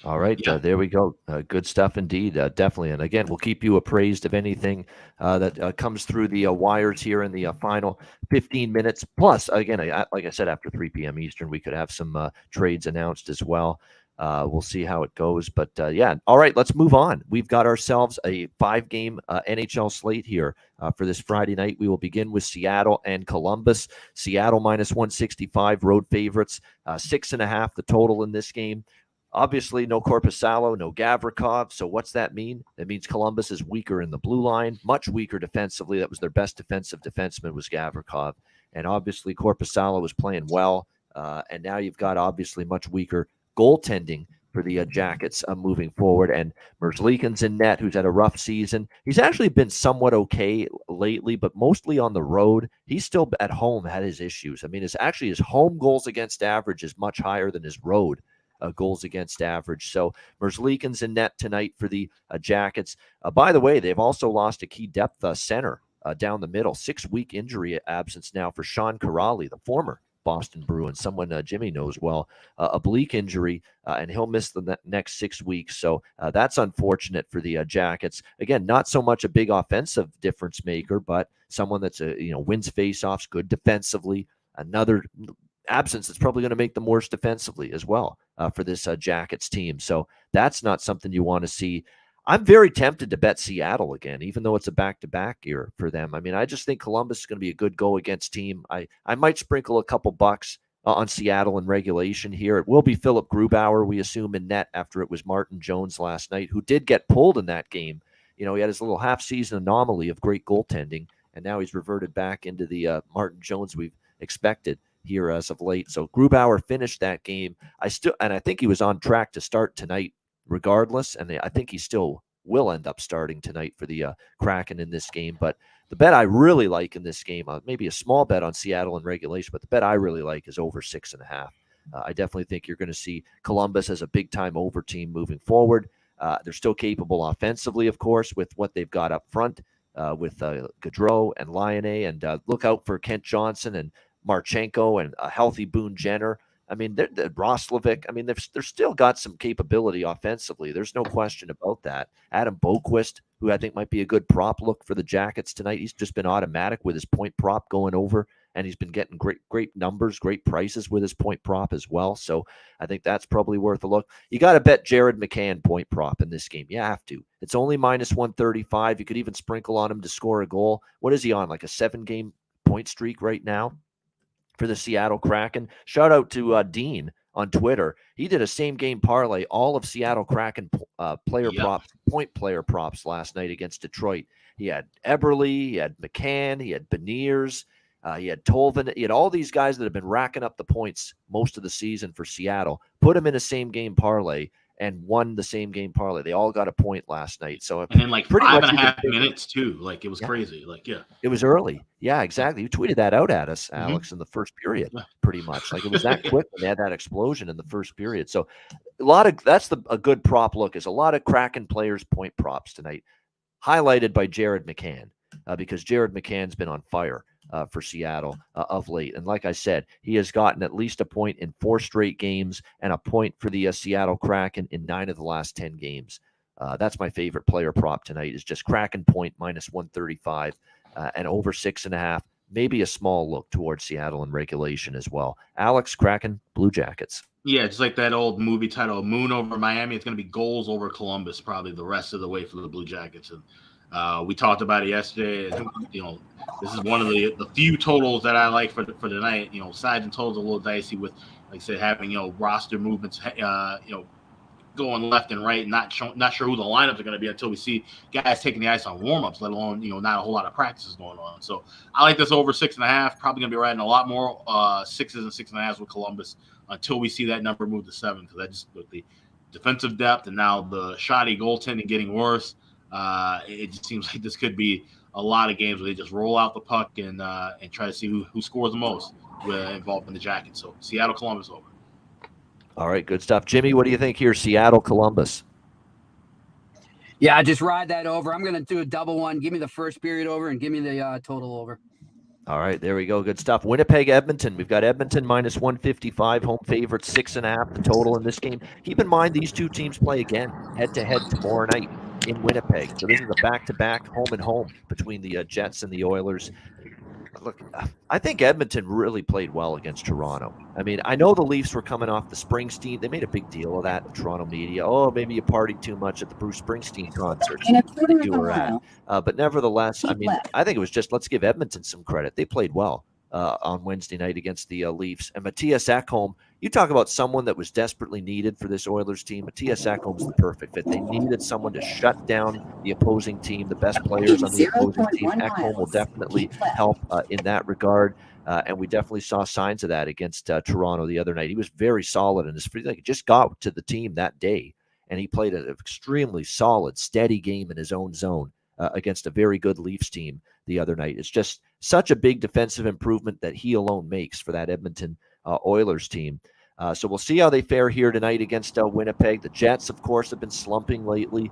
All right, there we go. Good stuff indeed, definitely. And again, we'll keep you appraised of anything that comes through the wires here in the final 15 minutes. Plus, again, like I said, after 3 p.m. Eastern, we could have some trades announced as well. We'll see how it goes. But yeah, all right, let's move on. We've got ourselves a 5-game NHL slate here for this Friday night. We will begin with Seattle and Columbus. Seattle minus 165, road favorites, 6.5 the total in this game. Obviously, no Korpisalo, no Gavrikov. So what's that mean? That means Columbus is weaker in the blue line, much weaker defensively. That was their best defensive defenseman was Gavrikov. And obviously, Korpisalo was playing well. And now you've got obviously much weaker goaltending for the Jackets moving forward. And Merzlikins in net, who's had a rough season. He's actually been somewhat okay lately, but mostly on the road. He's still at home had his issues. I mean, his home goals against average is much higher than his road goals against average. So Merzlikins in net tonight for the Jackets. By the way, they've also lost a key depth center down the middle. 6-week injury absence now for Sean Kuraly, the former Boston Bruin, someone Jimmy knows well, oblique injury, and he'll miss the next 6 weeks. So that's unfortunate for the Jackets. Again, not so much a big offensive difference maker, but someone that's wins faceoffs, good defensively. Another absence that's probably going to make them worse defensively as well for this Jackets team. So that's not something you want to see. I'm very tempted to bet Seattle again, even though it's a back-to-back year for them. I mean, I just think Columbus is going to be a good go-against team. I might sprinkle a couple bucks on Seattle in regulation here. It will be Philip Grubauer, we assume, in net after it was Martin Jones last night, who did get pulled in that game. He had his little half-season anomaly of great goaltending, and now he's reverted back into the Martin Jones we've expected here as of late. So Grubauer finished that game. I think he was on track to start tonight regardless, and I think he still will end up starting tonight for the Kraken in this game. But the bet I really like in this game, maybe a small bet on Seattle in regulation, but the bet I really like is over 6.5. I definitely think you're going to see Columbus as a big-time over team moving forward. They're still capable offensively, of course, with what they've got up front with Gaudreau and Laine, and look out for Kent Johnson and Marchenko and a healthy Boone Jenner. I mean, Roslovic. I mean, they've still got some capability offensively. There's no question about that. Adam Boquist, who I think might be a good prop look for the Jackets tonight. He's just been automatic with his point prop going over, and he's been getting great numbers, great prices with his point prop as well. So I think that's probably worth a look. You got to bet Jared McCann point prop in this game. You have to. It's only minus 135. You could even sprinkle on him to score a goal. What is he on? Like a 7-game point streak right now for the Seattle Kraken. Shout out to Dean on Twitter. He did a same-game parlay, all of Seattle Kraken point player props last night against Detroit. He had Eberle, he had McCann, he had Beniers, he had Tolvin. He had all these guys that have been racking up the points most of the season for Seattle. Put him in a same-game parlay and won the same-game parlay. They all got a point last night. So and in like 5.5 minutes too. Like it was crazy. Like it was early. Yeah, exactly. You tweeted that out at us, Alex, in the first period, pretty much. Like it was that quick when they had that explosion in the first period. So that's a good prop look. Is a lot of Kraken players point props tonight, highlighted by Jared McCann because Jared McCann's been on fire for Seattle of late. And like I said, he has gotten at least a point in 4 straight games and a point for the Seattle Kraken in 9 of the last 10 games. That's my favorite player prop tonight is just Kraken point minus 135 and over 6.5. Maybe a small look towards Seattle in regulation as well. Alex, Kraken, Blue Jackets. Yeah, just like that old movie title, Moon over Miami. It's going to be goals over Columbus probably the rest of the way for the Blue Jackets. And we talked about it yesterday. This is one of the few totals that I like for the night. Sides and totals are a little dicey with, like I said, having roster movements, going left and right, not sure who the lineups are going to be until we see guys taking the ice on warmups, let alone not a whole lot of practices going on. So I like this over 6.5. Probably going to be riding a lot more 6s and 6.5s with Columbus until we see that number move to 7, because I just with the defensive depth and now the shoddy goaltending getting worse. It just seems like this could be a lot of games where they just roll out the puck and try to see who scores the most. involved in the Jacket. So Seattle Columbus over. All right, good stuff. Jimmy, what do you think here? Seattle Columbus. Yeah, just ride that over. I'm going to do a double one. Give me the first period over and give me the total over. All right, there we go. Good stuff. Winnipeg, Edmonton. We've got Edmonton minus 155, home favorite 6.5, the total in this game. Keep in mind these two teams play again head-to-head tomorrow night in Winnipeg. So this is a back-to-back home and home between the Jets and the Oilers. Look, I think Edmonton really played well against Toronto. I mean, I know the Leafs were coming off the Springsteen. They made a big deal of that, the Toronto media. Oh, maybe you partied too much at the Bruce Springsteen concert that you were at. But nevertheless, I mean, I think it was just, let's give Edmonton some credit. They played well on Wednesday night against the Leafs. And Matthias Ekholm, you talk about someone that was desperately needed for this Oilers team. Matthias Ekholm's the perfect fit. They needed someone to shut down the opposing team, the best players on the opposing team. Ekholm will definitely help in that regard. And we definitely saw signs of that against Toronto the other night. He was very solid in his free. Like, he just got to the team that day, and he played an extremely solid, steady game in his own zone against a very good Leafs team the other night. It's just such a big defensive improvement that he alone makes for that Edmonton Oilers team. So we'll see how they fare here tonight against Winnipeg. The Jets, of course, have been slumping lately.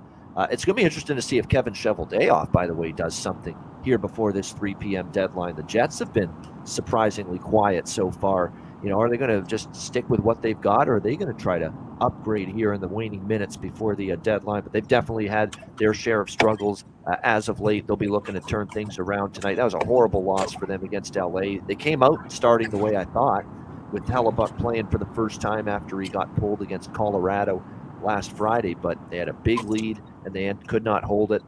It's going to be interesting to see if Kevin Cheveldayoff, by the way, does something here before this 3 p.m. deadline. The Jets have been surprisingly quiet so far. You know, are they going to just stick with what they've got, or are they going to try to upgrade here in the waning minutes before the deadline? But they've definitely had their share of struggles as of late. They'll be looking to turn things around tonight. That was a horrible loss for them against LA. They came out starting the way I thought, with Hellebuck playing for the first time after he got pulled against Colorado last Friday, but they had a big lead and they could not hold it.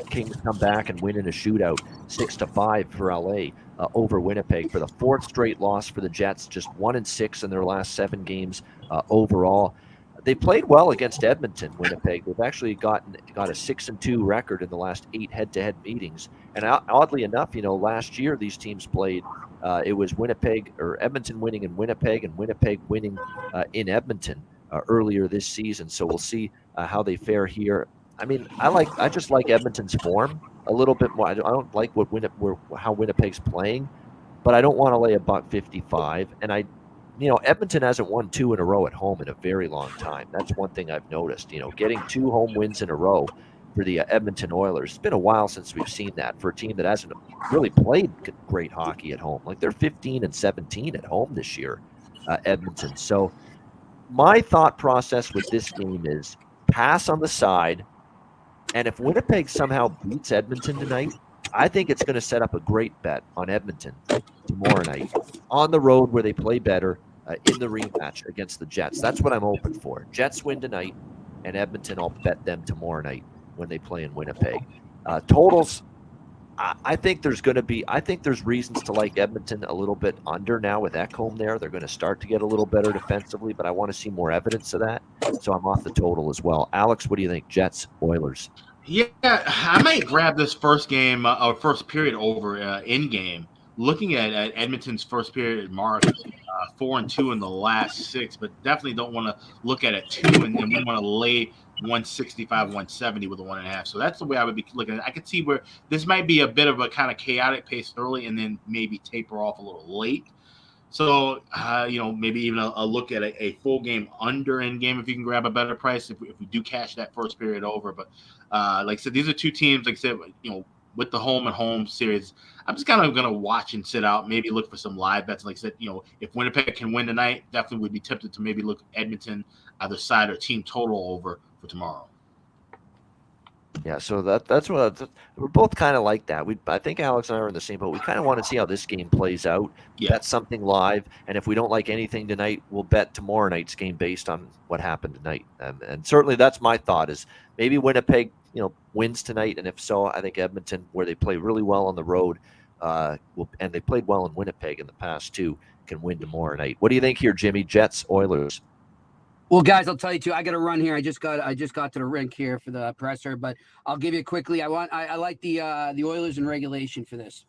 Kings come back and win in a shootout, 6-5 for LA over Winnipeg for the fourth straight loss for the Jets, just 1-6 in their last 7 games overall. They played well against Edmonton, Winnipeg. They've actually got a 6-2 record in the last 8 head-to-head meetings. And oddly enough, you know, last year these teams played. It was Edmonton winning in Winnipeg and Winnipeg winning in Edmonton earlier this season. So we'll see how they fare here. I mean, I just like Edmonton's form a little bit more. I don't like how Winnipeg's playing, but I don't want to lay $1.55. And Edmonton hasn't won 2 in a row at home in a very long time. That's one thing I've noticed. You know, getting 2 home wins in a row for the Edmonton Oilers. It's been a while since we've seen that for a team that hasn't really played great hockey at home. Like, they're 15-17 at home this year, Edmonton. So my thought process with this game is pass on the side. And if Winnipeg somehow beats Edmonton tonight, I think it's going to set up a great bet on Edmonton tomorrow night on the road where they play better in the rematch against the Jets. That's what I'm hoping for. Jets win tonight, and Edmonton, I'll bet them tomorrow night when they play in Winnipeg. Totals, I think there's reasons to like Edmonton a little bit under now with Ekholm there. They're going to start to get a little better defensively, but I want to see more evidence of that. So I'm off the total as well. Alex, what do you think? Jets, Oilers? Yeah, I might grab this first game or first period over in game. Looking at Edmonton's first period mark, 4-2 in the last 6, but definitely don't want to look at it 2 and then we want to lay 165, 170 with a 1.5. So that's the way I would be looking at it. I could see where this might be a bit of a kind of chaotic pace early and then maybe taper off a little late. So, maybe even a look at a full game under in game if you can grab a better price if we do cash that first period over. But like I said, these are two teams, like I said, with the home and home series, I'm just kind of going to watch and sit out, maybe look for some live bets. Like I said, if Winnipeg can win tonight, definitely would be tempted to maybe look at Edmonton, either side or team total over for tomorrow. Yeah, so that's what we're both kind of like that. I think Alex and I are in the same boat. We kind of want to see how this game plays out. Yeah. Bet something live, and if we don't like anything tonight, we'll bet tomorrow night's game based on what happened tonight. And certainly that's my thought is maybe Winnipeg, wins tonight, and if so, I think Edmonton, where they play really well on the road, and they played well in Winnipeg in the past too, can win tomorrow night. What do you think here, Jimmy? Jets, Oilers? Well, guys, I'll tell you too. I got to run here. I just got to the rink here for the presser, but I'll give you quickly. I like the Oilers in regulation for this.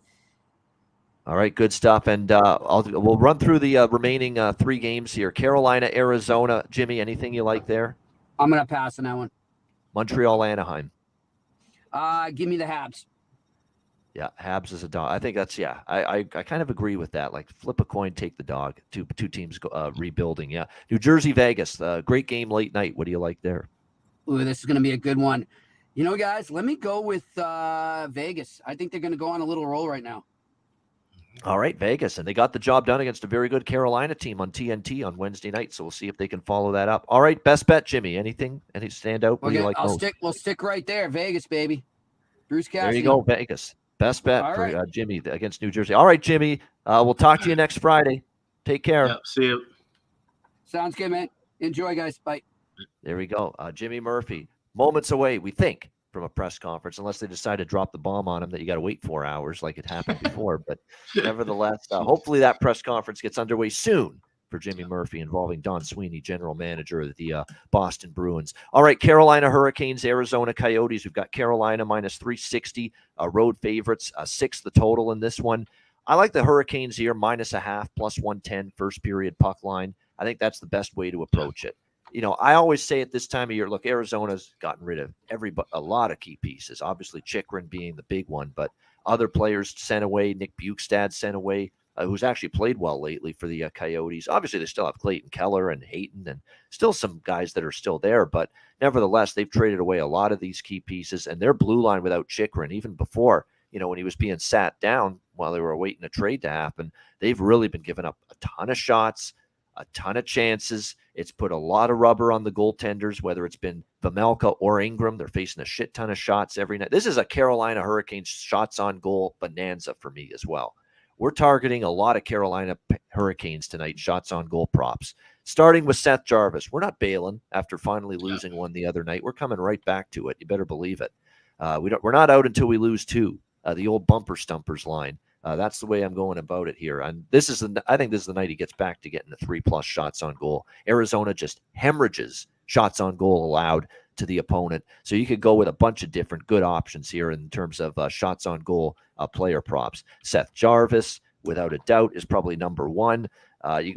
All right, good stuff. And we'll run through the remaining 3 games here. Carolina, Arizona. Jimmy, anything you like there? I'm gonna pass on that one. Montreal, Anaheim. Give me the Habs. Yeah, Habs is a dog. I think that's I kind of agree with that. Like flip a coin, take the dog. Two teams rebuilding. Yeah, New Jersey, Vegas. Great game late night. What do you like there? Ooh, this is going to be a good one. You know, guys, let me go with Vegas. I think they're going to go on a little roll right now. All right, Vegas, and they got the job done against a very good Carolina team on TNT on Wednesday night. So we'll see if they can follow that up. All right, best bet, Jimmy. Any stand out? What do you like most? We'll stick right there, Vegas, baby. Bruce Cassidy. There you go, Vegas. Best bet All for right. Jimmy against New Jersey. All right, Jimmy. We'll talk to you next Friday. Take care. Yep, see you. Sounds good, man. Enjoy, guys. Bye. There we go. Jimmy Murphy. Moments away, we think, from a press conference, unless they decide to drop the bomb on him that you got to wait 4 hours like it happened before. But nevertheless, hopefully that press conference gets underway soon for Jimmy Murphy involving Don Sweeney, general manager of the Boston Bruins. All right, Carolina Hurricanes, Arizona Coyotes. We've got Carolina minus 360, road favorites, 6 the total in this one. I like the Hurricanes here, minus a half, plus 110, first period puck line. I think that's the best way to approach it. You know, I always say at this time of year, look, Arizona's gotten rid of a lot of key pieces. Obviously, Chychrun being the big one, but other players sent away. Nick Bukestad sent away, who's actually played well lately for the Coyotes. Obviously, they still have Clayton Keller and Hayton and still some guys that are still there, but nevertheless, they've traded away a lot of these key pieces, and their blue line without Chychrun, even before, you know, when he was being sat down while they were awaiting a trade to happen, they've really been giving up a ton of shots, a ton of chances. It's put a lot of rubber on the goaltenders, whether it's been Vejmelka or Ingram. They're facing a shit ton of shots every night. This is a Carolina Hurricanes shots on goal bonanza for me as well. We're targeting a lot of Carolina Hurricanes tonight, shots on goal props, starting with Seth Jarvis. We're not bailing after finally losing one the other night. We're coming right back to it. You better believe it. We're not out until we lose 2, the old bumper stumpers line. That's the way I'm going about it here. And I think this is the night he gets back to getting the 3+ shots on goal. Arizona just hemorrhages shots on goal allowed to the opponent. So you could go with a bunch of different good options here in terms of shots on goal player props. Seth Jarvis, without a doubt, is probably number 1.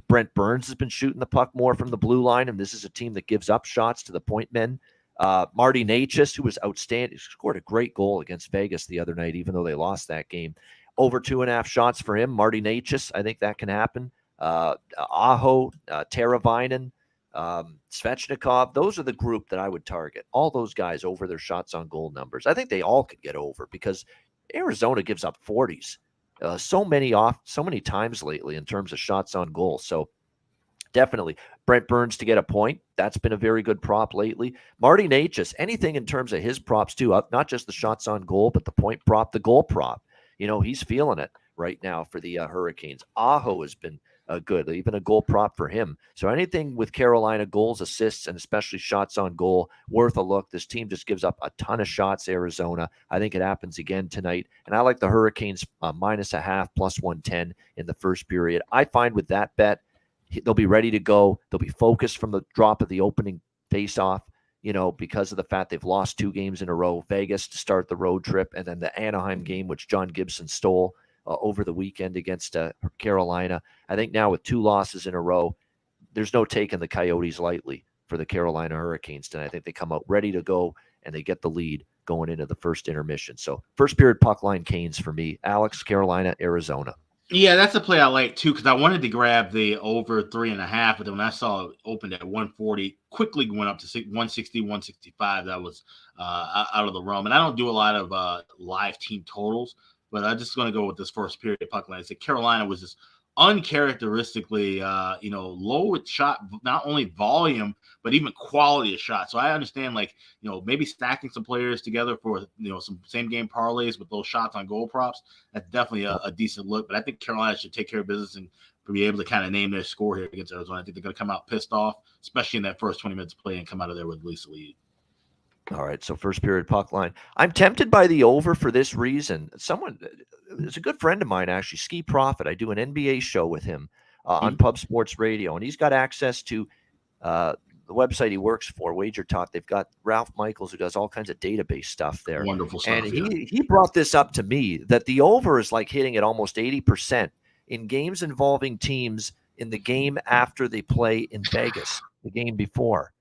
Brent Burns has been shooting the puck more from the blue line, and this is a team that gives up shots to the point men. Marty Necas, who was outstanding, scored a great goal against Vegas the other night, even though they lost that game. Over 2.5 shots for him. Marty Necas, I think that can happen. Aho, Teravainen, Svechnikov, those are the group that I would target. All those guys over their shots on goal numbers. I think they all could get over because Arizona gives up 40s so many times lately in terms of shots on goal. So definitely Brent Burns to get a point. That's been a very good prop lately. Marty Necas, anything in terms of his props too, not just the shots on goal, but the point prop, the goal prop. You know, he's feeling it right now for the Hurricanes. Aho has been good, even a goal prop for him. So anything with Carolina, goals, assists, and especially shots on goal, worth a look. This team just gives up a ton of shots, Arizona. I think it happens again tonight. And I like the Hurricanes minus a half, plus 110 in the first period. I find with that bet, they'll be ready to go. They'll be focused from the drop of the opening face-off. You know, because of the fact they've lost 2 games in a row, Vegas to start the road trip, and then the Anaheim game, which John Gibson stole over the weekend against Carolina. I think now with 2 losses in a row, there's no taking the Coyotes lightly for the Carolina Hurricanes tonight. I think they come out ready to go, and they get the lead going into the first intermission. So first period puck line Canes for me. Alex, Carolina, Arizona. Yeah, that's a play I like too because I wanted to grab the over 3.5, but then when I saw it opened at 140, quickly went up to 160, 165. That was out of the realm. And I don't do a lot of live team totals, but I'm just going to go with this first period puck line. I said Carolina was just uncharacteristically, low with shot, not only volume, but even quality of shot. So I understand, maybe stacking some players together for, some same game parlays with those shots on goal props. That's definitely a decent look. But I think Carolina should take care of business and be able to kind of name their score here against Arizona. I think they're going to come out pissed off, especially in that first 20 minutes of play, and come out of there with at least a lead. All right, so first period puck line. I'm tempted by the over for this reason. It's a good friend of mine, actually, Ski Profit. I do an NBA show with him on Pub Sports Radio, and he's got access to the website he works for, Wager Talk. They've got Ralph Michaels, who does all kinds of database stuff there. Wonderful stuff. And he brought this up to me, that the over is like hitting at almost 80% in games involving teams in the game after they play in Vegas, the game before.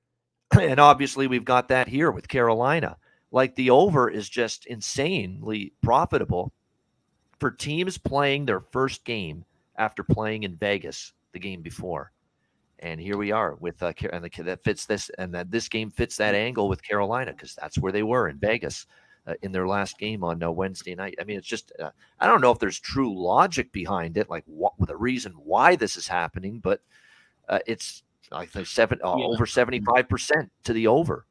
And obviously we've got that here with Carolina. Like the over is just insanely profitable for teams playing their first game after playing in Vegas the game before. And here we are with and that fits this, and that this game fits that angle with Carolina because that's where they were in Vegas in their last game on Wednesday night. I mean, it's just I don't know if there's true logic behind it, like what the reason why this is happening, but it's like over 75% to the over.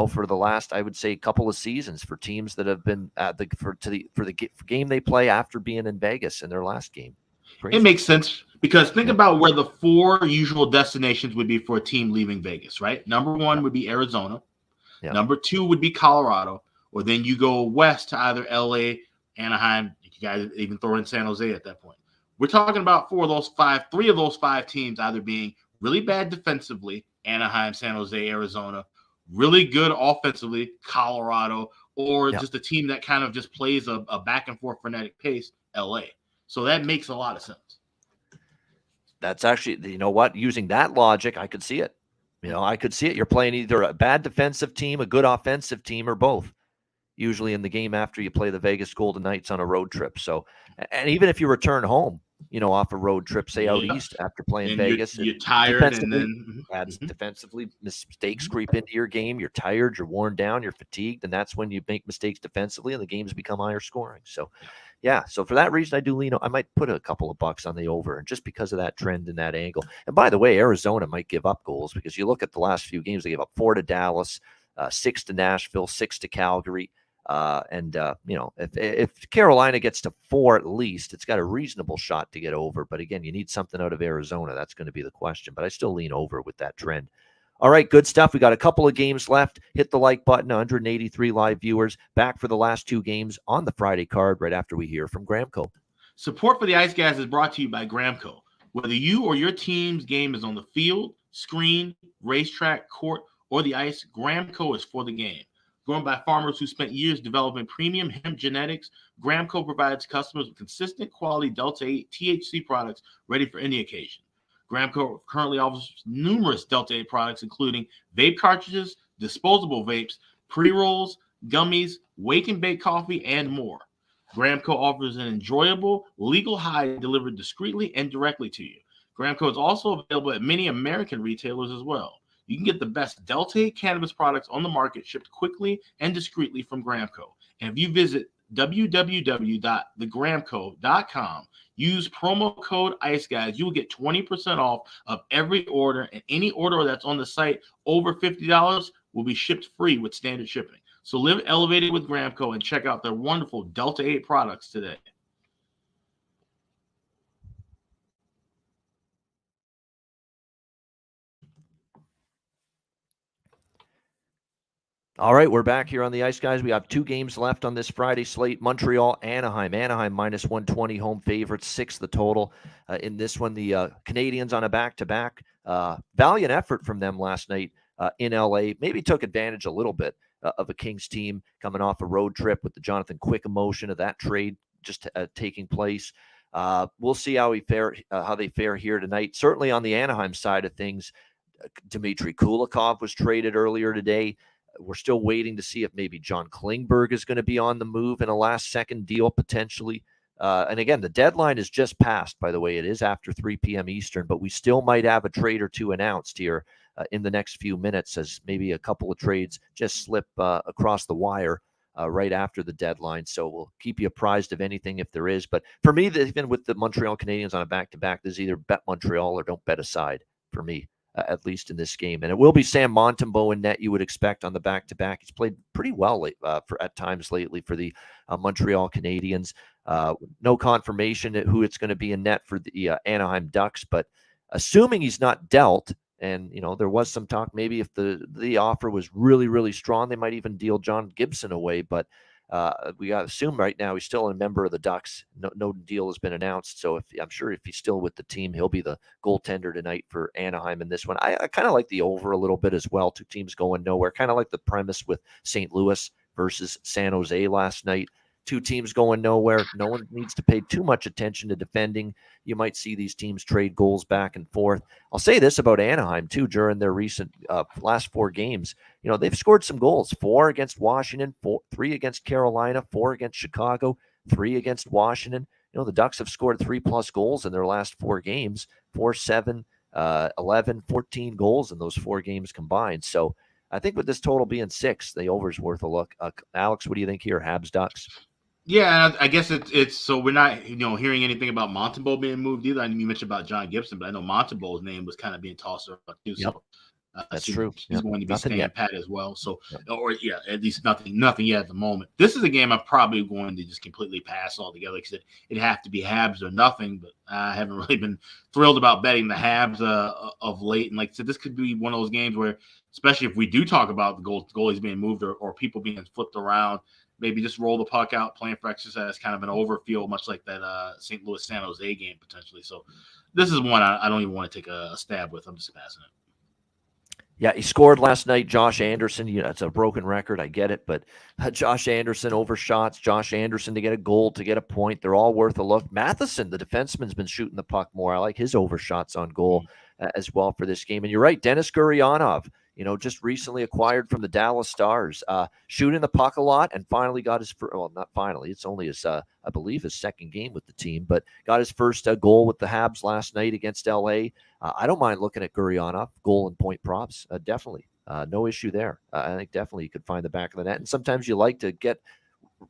For the last, I would say, couple of seasons for teams that have been for the game they play after being in Vegas in their last game. Crazy. It makes sense because think about where the 4 usual destinations would be for a team leaving Vegas, right? Number 1 would be Arizona. Yep. Number 2 would be Colorado, or then you go west to either LA, Anaheim. You guys even throw in San Jose at that point. We're talking about 3 of those 5 teams either being really bad defensively, Anaheim, San Jose, Arizona, really good offensively, Colorado, or just a team that kind of just plays a back and forth frenetic pace, LA. So that makes a lot of sense. That's actually, using that logic, I could see it. I could see it. You're playing either a bad defensive team, a good offensive team, or both, usually in the game after you play the Vegas Golden Knights on a road trip. So, and even if you return home, off a road trip, say out east after playing Vegas, you're tired, and then defensively mistakes creep into your game. You're tired, you're worn down, you're fatigued, and that's when you make mistakes defensively, and the games become higher scoring. So, so for that reason, I do lean. I might put a couple of bucks on the over, and just because of that trend and that angle. And by the way, Arizona might give up goals because you look at the last few games; they gave up 4 to Dallas, 6 to Nashville, 6 to Calgary. If Carolina gets to 4 at least, it's got a reasonable shot to get over. But again, you need something out of Arizona. That's going to be the question. But I still lean over with that trend. All right, good stuff. We got a couple of games left. Hit the like button. 183 live viewers back for the last 2 games on the Friday card right after we hear from Gramco. Support for the Ice Guys is brought to you by Gramco. Whether you or your team's game is on the field, screen, racetrack, court, or the ice, Gramco is for the game. Grown by farmers who spent years developing premium hemp genetics, Gramco provides customers with consistent quality Delta-8 THC products ready for any occasion. Gramco currently offers numerous Delta-8 products, including vape cartridges, disposable vapes, pre-rolls, gummies, wake and bake coffee, and more. Gramco offers an enjoyable, legal high delivered discreetly and directly to you. Gramco is also available at many American retailers as well. You can get the best Delta-8 cannabis products on the market shipped quickly and discreetly from Gramco. And if you visit www.thegramco.com, use promo code IceGuys, you will get 20% off of every order, and any order that's on the site over $50 will be shipped free with standard shipping. So live elevated with Gramco and check out their wonderful Delta-8 products today. All right, we're back here on the Ice Guys. We have 2 games left on this Friday slate. Montreal, Anaheim. Anaheim minus 120, home favorites, 6 the total. In this one, the Canadians on a back-to-back. Valiant effort from them last night in LA. Maybe took advantage a little bit of a Kings team coming off a road trip with the Jonathan Quick emotion of that trade just taking place. We'll see how they fare here tonight. Certainly on the Anaheim side of things, Dmitry Kulikov was traded earlier today. We're still waiting to see if maybe John Klingberg is going to be on the move in a last-second deal potentially. And again, the deadline is just passed, by the way. It is after 3 p.m. Eastern, but we still might have a trade or 2 announced here in the next few minutes as maybe a couple of trades just slip across the wire right after the deadline. So we'll keep you apprised of anything if there is. But for me, even with the Montreal Canadiens on a back-to-back, there's either bet Montreal or don't bet a side for me. At least in this game. And it will be Sam Montembeault in net, you would expect, on the back-to-back. He's played pretty well at times lately for the Montreal Canadiens. No confirmation at who it's going to be in net for the Anaheim Ducks, but assuming he's not dealt, and there was some talk maybe if the offer was really, really strong, they might even deal John Gibson away, but we got to assume right now he's still a member of the Ducks. No deal has been announced. So I'm sure if he's still with the team, he'll be the goaltender tonight for Anaheim in this one. I kind of like the over a little bit as well. 2 teams going nowhere. Kind of like the premise with St. Louis versus San Jose last night. 2 teams going nowhere. No one needs to pay too much attention to defending. You might see these teams trade goals back and forth. I'll say this about Anaheim, too, during their recent last 4 games. They've scored some goals. 4 against Washington, 3 against Carolina, 4 against Chicago. 3 against Washington. The Ducks have scored 3+ goals in their last 4 games, 4, 7, 11, 14 goals in those 4 games combined. So I think with this total being 6, the over's worth a look. Alex, what do you think here? Habs Ducks? Yeah, I guess it's so we're not hearing anything about Montembeault being moved either. I mean, you mentioned about John Gibson, but I know Montembeault's name was kind of being tossed around too. Yep. So That's true. He's going to be Nothing staying yet. pat as well. So, Yep. or at least nothing yet at the moment. This is a game I'm probably going to just completely pass altogether because it'd have to be Habs or nothing. But I haven't really been thrilled about betting the Habs of late. And like I said, this could be one of those games where, especially if we do talk about the goalies being moved or people being flipped around, maybe just roll the puck out, playing for exercise, kind of an overfield, much like that St. Louis San Jose game potentially. So this is one I don't even want to take a stab with. I'm just passing it. Yeah, he scored last night. Josh Anderson, it's a broken record. I get it, but Josh Anderson overshots. Josh Anderson to get a goal, to get a point. They're all worth a look. Matheson, the defenseman's been shooting the puck more. I like his overshots on goal as well for this game. And you're right, Denis Gurianov, just recently acquired from the Dallas Stars, shooting the puck a lot, and finally got his first, well, not finally, it's only his, I believe, his second game with the team, but got his first goal with the Habs last night against LA. I don't mind looking at Gurianov, goal and point props, definitely. No issue there. I think definitely you could find the back of the net, and sometimes you like to get,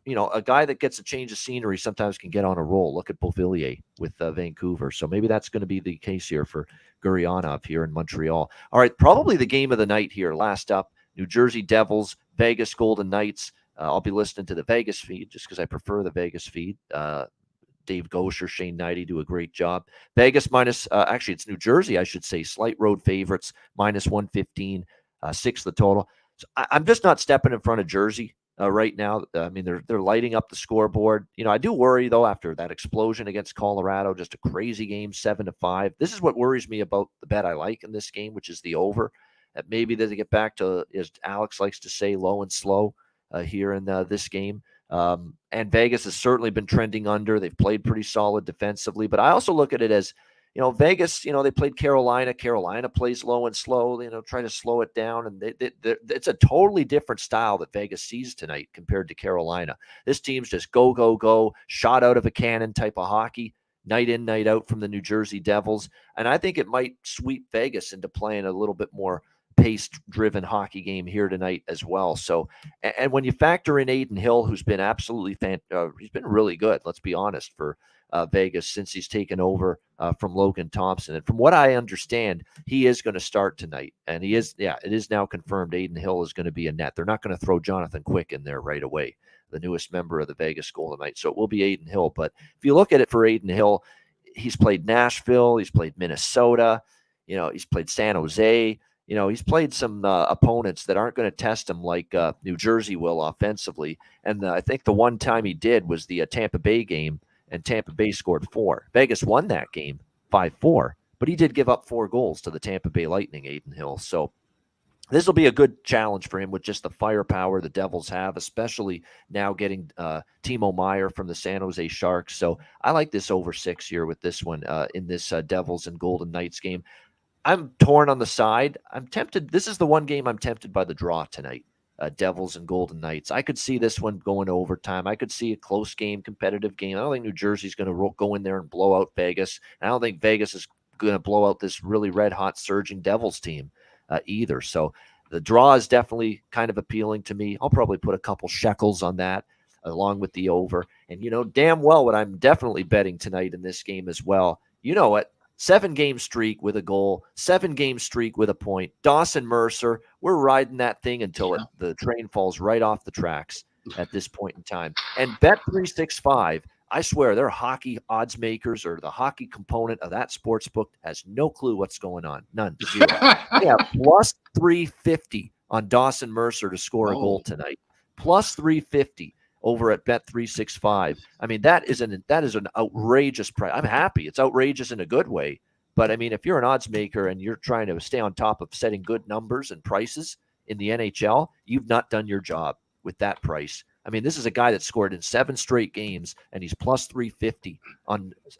a guy that gets a change of scenery sometimes can get on a roll. Look at Beauvillier with Vancouver. So maybe that's going to be the case here for Gurianov here in Montreal. All right, probably the game of the night here. Last up, New Jersey Devils, Vegas Golden Knights. I'll be listening to the Vegas feed just because I prefer the Vegas feed. Dave Gosher, Shane Knighty do a great job. Vegas minus, actually it's New Jersey, I should say, slight road favorites, minus 115, 6 the total. So I'm just not stepping in front of Jersey right now. I mean, they're lighting up the scoreboard. I do worry though after that explosion against Colorado, just a crazy game, 7-5. This is what worries me about the bet I like in this game, which is the over. That maybe they get back to, as Alex likes to say, low and slow here in this game. And Vegas has certainly been trending under. They've played pretty solid defensively, but I also look at it as, Vegas, they played Carolina. Carolina plays low and slow, try to slow it down. And it's a totally different style that Vegas sees tonight compared to Carolina. This team's just go, go, go, shot out of a cannon type of hockey, night in, night out from the New Jersey Devils. And I think it might sweep Vegas into playing a little bit more pace-driven hockey game here tonight as well. So, and when you factor in Adin Hill, who's been absolutely he's been really good, let's be honest, for Vegas since he's taken over from Logan Thompson. And from what I understand, he is going to start tonight. And it is now confirmed Adin Hill is going to be a net. They're not going to throw Jonathan Quick in there right away, the newest member of the Vegas Golden Knights. So it will be Adin Hill. But if you look at it for Adin Hill, he's played Nashville, he's played Minnesota, he's played San Jose. He's played some opponents that aren't going to test him like New Jersey will offensively. And I think the one time he did was the Tampa Bay game, and Tampa Bay scored 4. Vegas won that game 5-4, but he did give up 4 goals to the Tampa Bay Lightning, Adin Hill. So this will be a good challenge for him with just the firepower the Devils have, especially now getting Timo Meier from the San Jose Sharks. So I like this over 6 here with this one in this Devils and Golden Knights game. I'm torn on the side. I'm tempted. This is the one game I'm tempted by the draw tonight. Devils and Golden Knights. I could see this one going to overtime. I could see a close game, competitive game. I don't think New Jersey's going to go in there and blow out Vegas. I don't think Vegas is going to blow out this really red-hot, surging Devils team either. So the draw is definitely kind of appealing to me. I'll probably put a couple shekels on that along with the over. And damn well what I'm definitely betting tonight in this game as well. You know what? 7-game streak with a goal, 7-game streak with a point. Dawson Mercer, we're riding that thing until the train falls right off the tracks at this point in time. And Bet365, I swear, their hockey odds makers or the hockey component of that sports book has no clue what's going on. None. Zero. Yeah, plus 350 on Dawson Mercer to score a goal tonight. Plus 350. Over at Bet365. I mean, that is an outrageous price. I'm happy. It's outrageous in a good way. But I mean, if you're an odds maker and you're trying to stay on top of setting good numbers and prices in the NHL, you've not done your job with that price. I mean, this is a guy that scored in 7 straight games, and he's plus 350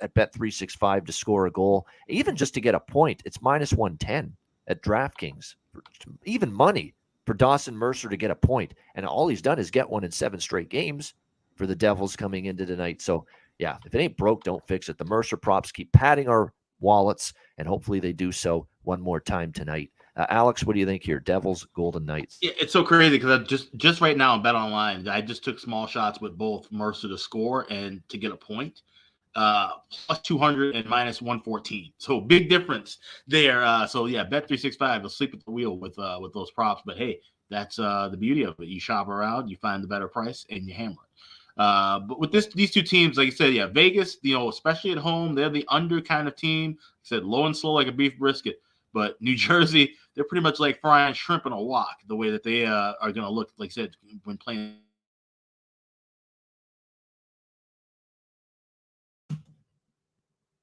at Bet365 to score a goal. Even just to get a point, it's minus 110 at DraftKings. Even money for Dawson Mercer to get a point, and all he's done is get one in 7 straight games. for the Devils coming into tonight. So, yeah, if it ain't broke, don't fix it. The Mercer props keep padding our wallets, and hopefully they do so one more time tonight. Alex, what do you think here? Devils, Golden Knights. Yeah, it's so crazy because I just right now on Bet Online, I just took small shots with both Mercer to score and to get a point. Plus 200 and minus 114. So big difference there. So yeah, Bet 365 will sleep at the wheel with those props. But hey, that's the beauty of it. You shop around, you find the better price, and you hammer it. But with these two teams, like you said, yeah, Vegas, especially at home, they're the under kind of team. Like I said, low and slow like a beef brisket. But New Jersey, they're pretty much like frying shrimp in a wok, the way that they are going to look, like I said, when playing.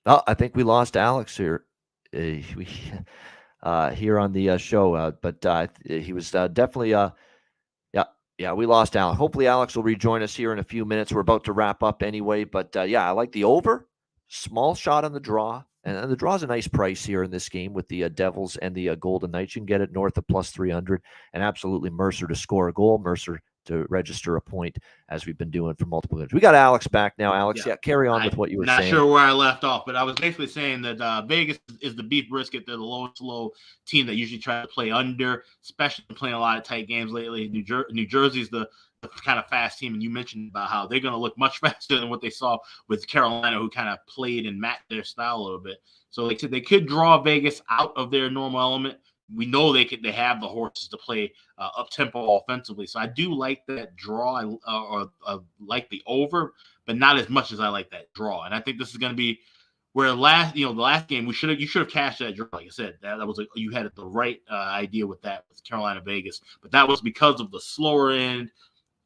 Oh, I think we lost Alex here. Here on the show, but he was definitely yeah, we lost Alex. Hopefully Alex will rejoin us here in a few minutes. We're about to wrap up anyway, but yeah, I like the over, small shot on the draw, and the draw is a nice price here in this game with the Devils and the Golden Knights. You can get it north of plus 300, and absolutely Mercer to score a goal, Mercer to register a point, as we've been doing for multiple minutes. We got Alex back now. Alex, yeah, carry on with what you were saying. Not sure where I left off, but I was basically saying that Vegas is the beef brisket. They're the low and slow team that usually try to play under, especially playing a lot of tight games lately. New Jersey's the kind of fast team, and you mentioned about how they're going to look much faster than what they saw with Carolina, who kind of played and matched their style a little bit. So like I said, they could draw Vegas out of their normal element. We know they have the horses to play up tempo offensively. So I do like that draw, or like the over, but not as much as I like that draw. And I think this is going to be where the last game you should have cashed that draw. Like I said, that was you had the right idea with that with Carolina Vegas, but that was because of the slower end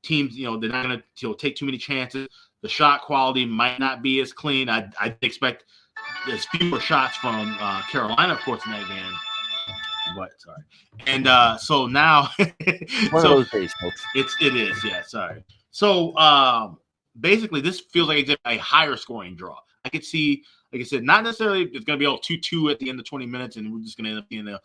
teams. They're not going to take too many chances. The shot quality might not be as clean. I expect there's fewer shots from Carolina, of course, in that game. But sorry, and so now one of those days, folks. It is, yeah. Sorry. So basically, this feels like a higher scoring draw. I could see, like I said, not necessarily it's going to be all 2-2 at the end of 20 minutes, and we're just going to end up being a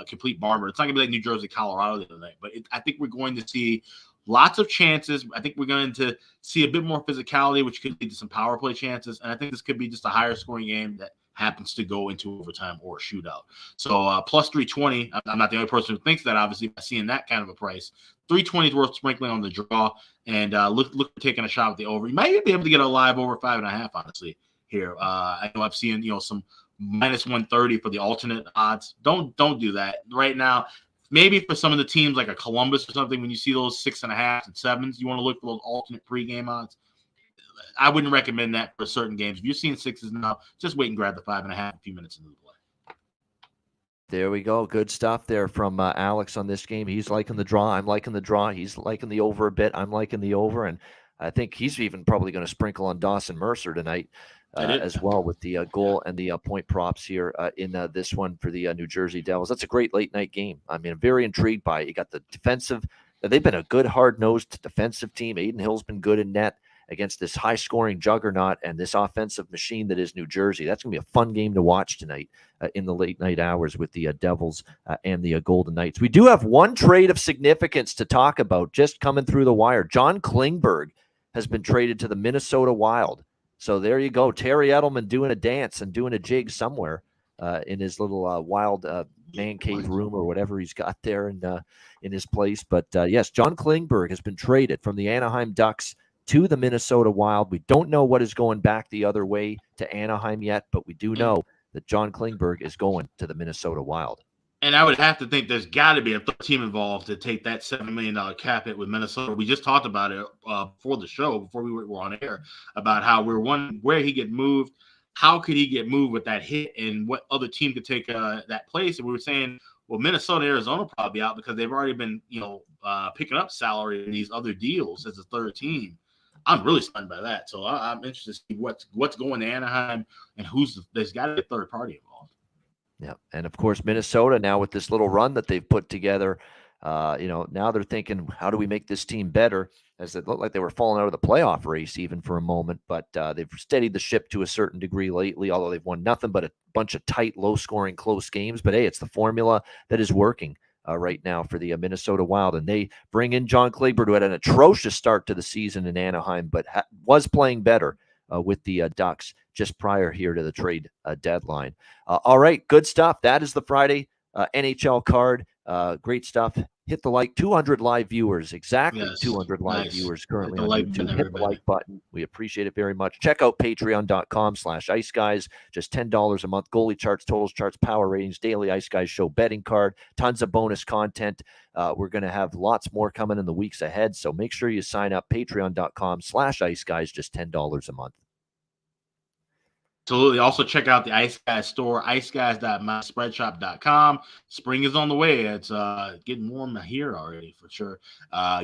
complete barber. It's not going to be like New Jersey, Colorado the other night, but I think we're going to see lots of chances. I think we're going to see a bit more physicality, which could lead to some power play chances, and I think this could be just a higher scoring game that happens to go into overtime or a shootout. So plus 320, I'm not the only person who thinks that, obviously, by seeing that kind of a price. 320 is worth sprinkling on the draw, and look for taking a shot with the over. You might be able to get a live over 5.5, honestly, here. I know I've seen some minus 130 for the alternate odds. Don't do that right now. Maybe for some of the teams like a Columbus or something, when you see those 6.5s and 7s, you want to look for those alternate pregame odds. I wouldn't recommend that for certain games. If you're seeing 6s now, just wait and grab the 5.5 a few minutes into the play. There we go. Good stuff there from Alex on this game. He's liking the draw. I'm liking the draw. He's liking the over a bit. I'm liking the over. And I think he's even probably going to sprinkle on Dawson Mercer tonight as well with the goal and the point props here in this one for the New Jersey Devils. That's a great late night game. I mean, I'm very intrigued by it. You got the defensive. They've been a good, hard-nosed defensive team. Aiden Hill's been good in net against this high-scoring juggernaut and this offensive machine that is New Jersey. That's going to be a fun game to watch tonight in the late-night hours with the Devils and the Golden Knights. We do have one trade of significance to talk about just coming through the wire. John Klingberg has been traded to the Minnesota Wild. So there you go. Terry Edelman doing a dance and doing a jig somewhere in his little wild man cave room or whatever he's got there in his place. But yes, John Klingberg has been traded from the Anaheim Ducks to the Minnesota Wild. We don't know what is going back the other way to Anaheim yet, but we do know that John Klingberg is going to the Minnesota Wild. And I would have to think there's got to be a third team involved to take that $7 million cap hit with Minnesota. We just talked about it before the show, before we were on air, about how we're wondering where he get moved. How could he get moved with that hit, and what other team could take that place? And we were saying, well, Minnesota, Arizona probably out because they've already been, picking up salary in these other deals as a third team. I'm really stunned by that. So I'm interested to see what's going to Anaheim and there's got to be a third party involved. Yeah, and of course Minnesota now with this little run that they've put together, now they're thinking, how do we make this team better? As it looked like they were falling out of the playoff race even for a moment, but they've steadied the ship to a certain degree lately. Although they've won nothing but a bunch of tight, low-scoring, close games. But hey, it's the formula that is working right now for the Minnesota Wild. And they bring in John Klingberg, who had an atrocious start to the season in Anaheim, but was playing better with the Ducks just prior here to the trade deadline. All right, good stuff. That is the Friday NHL card. Great stuff. Hit the like, 200 live viewers, exactly. Yes, 200 live viewers currently on YouTube. Hit the like button. We appreciate it very much. Check out patreon.com/Ice Guys. Just $10 a month. Goalie charts, totals charts, power ratings, daily Ice Guys show betting card, tons of bonus content. We're going to have lots more coming in the weeks ahead. So make sure you sign up, patreon.com/Ice Guys, just $10 a month. Absolutely. Also check out the Ice Guys store, iceguys.myspreadshop.com. Spring is on the way. It's getting warm here already for sure.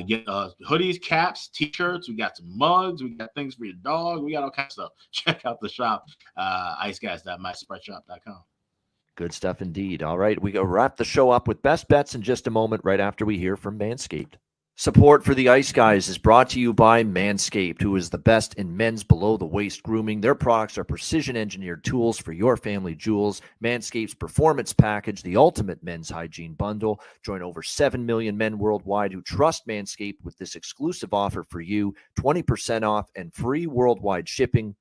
Get hoodies, caps, t-shirts. We got some mugs. We got things for your dog. We got all kinds of stuff. Check out the shop, iceguys.myspreadshop.com. Good stuff indeed. All right, we go wrap the show up with best bets in just a moment right after we hear from Manscaped. Support for the Ice Guys is brought to you by Manscaped, who is the best in men's below-the-waist grooming. Their products are precision-engineered tools for your family jewels. Manscaped's Performance Package, the ultimate men's hygiene bundle. Join over 7 million men worldwide who trust Manscaped with this exclusive offer for you, 20% off and free worldwide shipping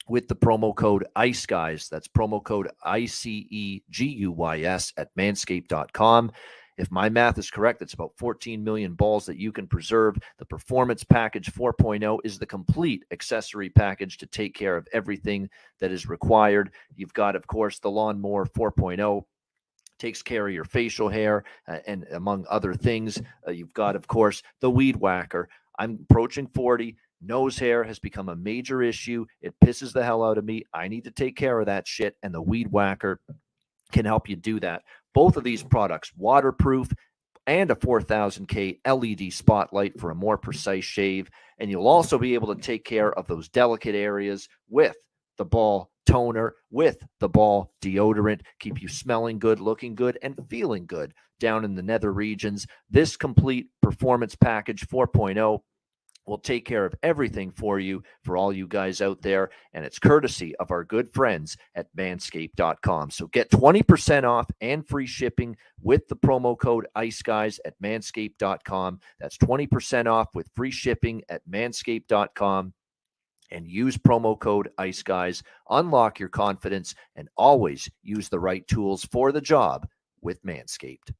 with the promo code ICEGUYS. That's promo code ICEGUYS at manscaped.com. If my math is correct, it's about 14 million balls that you can preserve. The Performance Package 4.0 is the complete accessory package to take care of everything that is required. You've got, of course, the Lawnmower 4.0. Takes care of your facial hair and among other things. You've got, of course, the Weed Whacker. I'm approaching 40. Nose hair has become a major issue. It pisses the hell out of me. I need to take care of that shit, and the Weed Whacker can help you do that. Both of these products, waterproof and a 4000K LED spotlight for a more precise shave. And you'll also be able to take care of those delicate areas with the ball toner, with the ball deodorant, keep you smelling good, looking good, and feeling good down in the nether regions. This complete Performance Package 4.0 will take care of everything for you, for all you guys out there, and it's courtesy of our good friends at manscaped.com. So get 20% off and free shipping with the promo code ICEGUYS at manscaped.com. That's 20% off with free shipping at manscaped.com. And use promo code ICEGUYS. Unlock your confidence and always use the right tools for the job with Manscaped.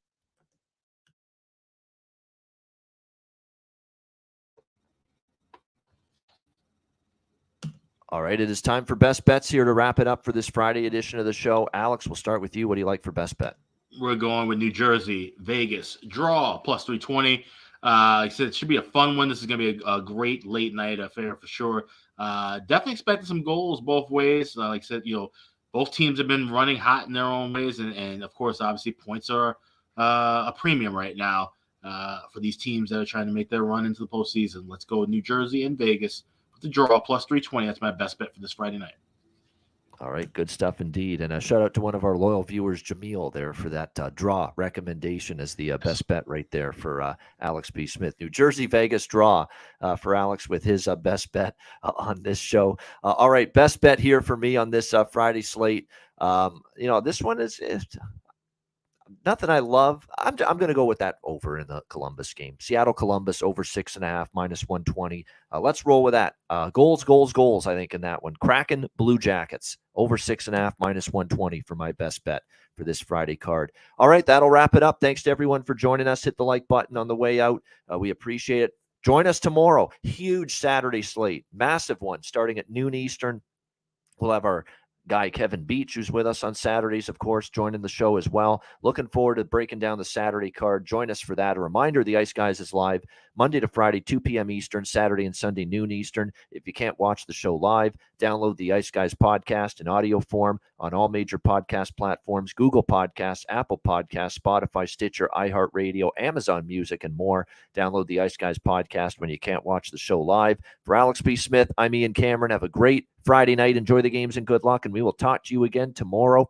All right, it is time for Best Bets here to wrap it up for this Friday edition of the show. Alex, we'll start with you. What do you like for Best Bet? We're going with New Jersey, Vegas, draw, plus 320. Like I said, it should be a fun one. This is going to be a great late night affair for sure. Definitely expecting some goals both ways. Like I said, both teams have been running hot in their own ways. And of course, obviously, points are a premium right now for these teams that are trying to make their run into the postseason. Let's go with New Jersey and Vegas. The draw plus 320. That's my best bet for this Friday night. All right, good stuff indeed. And a shout out to one of our loyal viewers, Jamil, there for that draw recommendation as the best bet right there for Alex B. Smith. New Jersey, Vegas draw for Alex with his best bet on this show. All right, best bet here for me on this Friday slate. This one is nothing I love. I'm going to go with that over in the Columbus game. Seattle-Columbus over 6.5, minus 120. Let's roll with that. Goals, I think, in that one. Kraken, Blue Jackets, over 6.5, minus 120 for my best bet for this Friday card. All right, that'll wrap it up. Thanks to everyone for joining us. Hit the like button on the way out. We appreciate it. Join us tomorrow. Huge Saturday slate. Massive one starting at noon Eastern. We'll have our guy Kevin Beach, who's with us on Saturdays, of course, joining the show as well. Looking forward to breaking down the Saturday card. Join us for that. A reminder, the Ice Guys is live Monday to Friday, 2 p.m. Eastern, Saturday and Sunday, noon Eastern. If you can't watch the show live, download the Ice Guys podcast in audio form on all major podcast platforms, Google Podcasts, Apple Podcasts, Spotify, Stitcher, iHeartRadio, Amazon Music, and more. Download the Ice Guys podcast when you can't watch the show live. For Alex B. Smith, I'm Ian Cameron. Have a great Friday night. Enjoy the games and good luck, and we will talk to you again tomorrow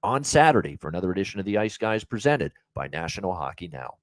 on Saturday for another edition of the Ice Guys presented by National Hockey Now.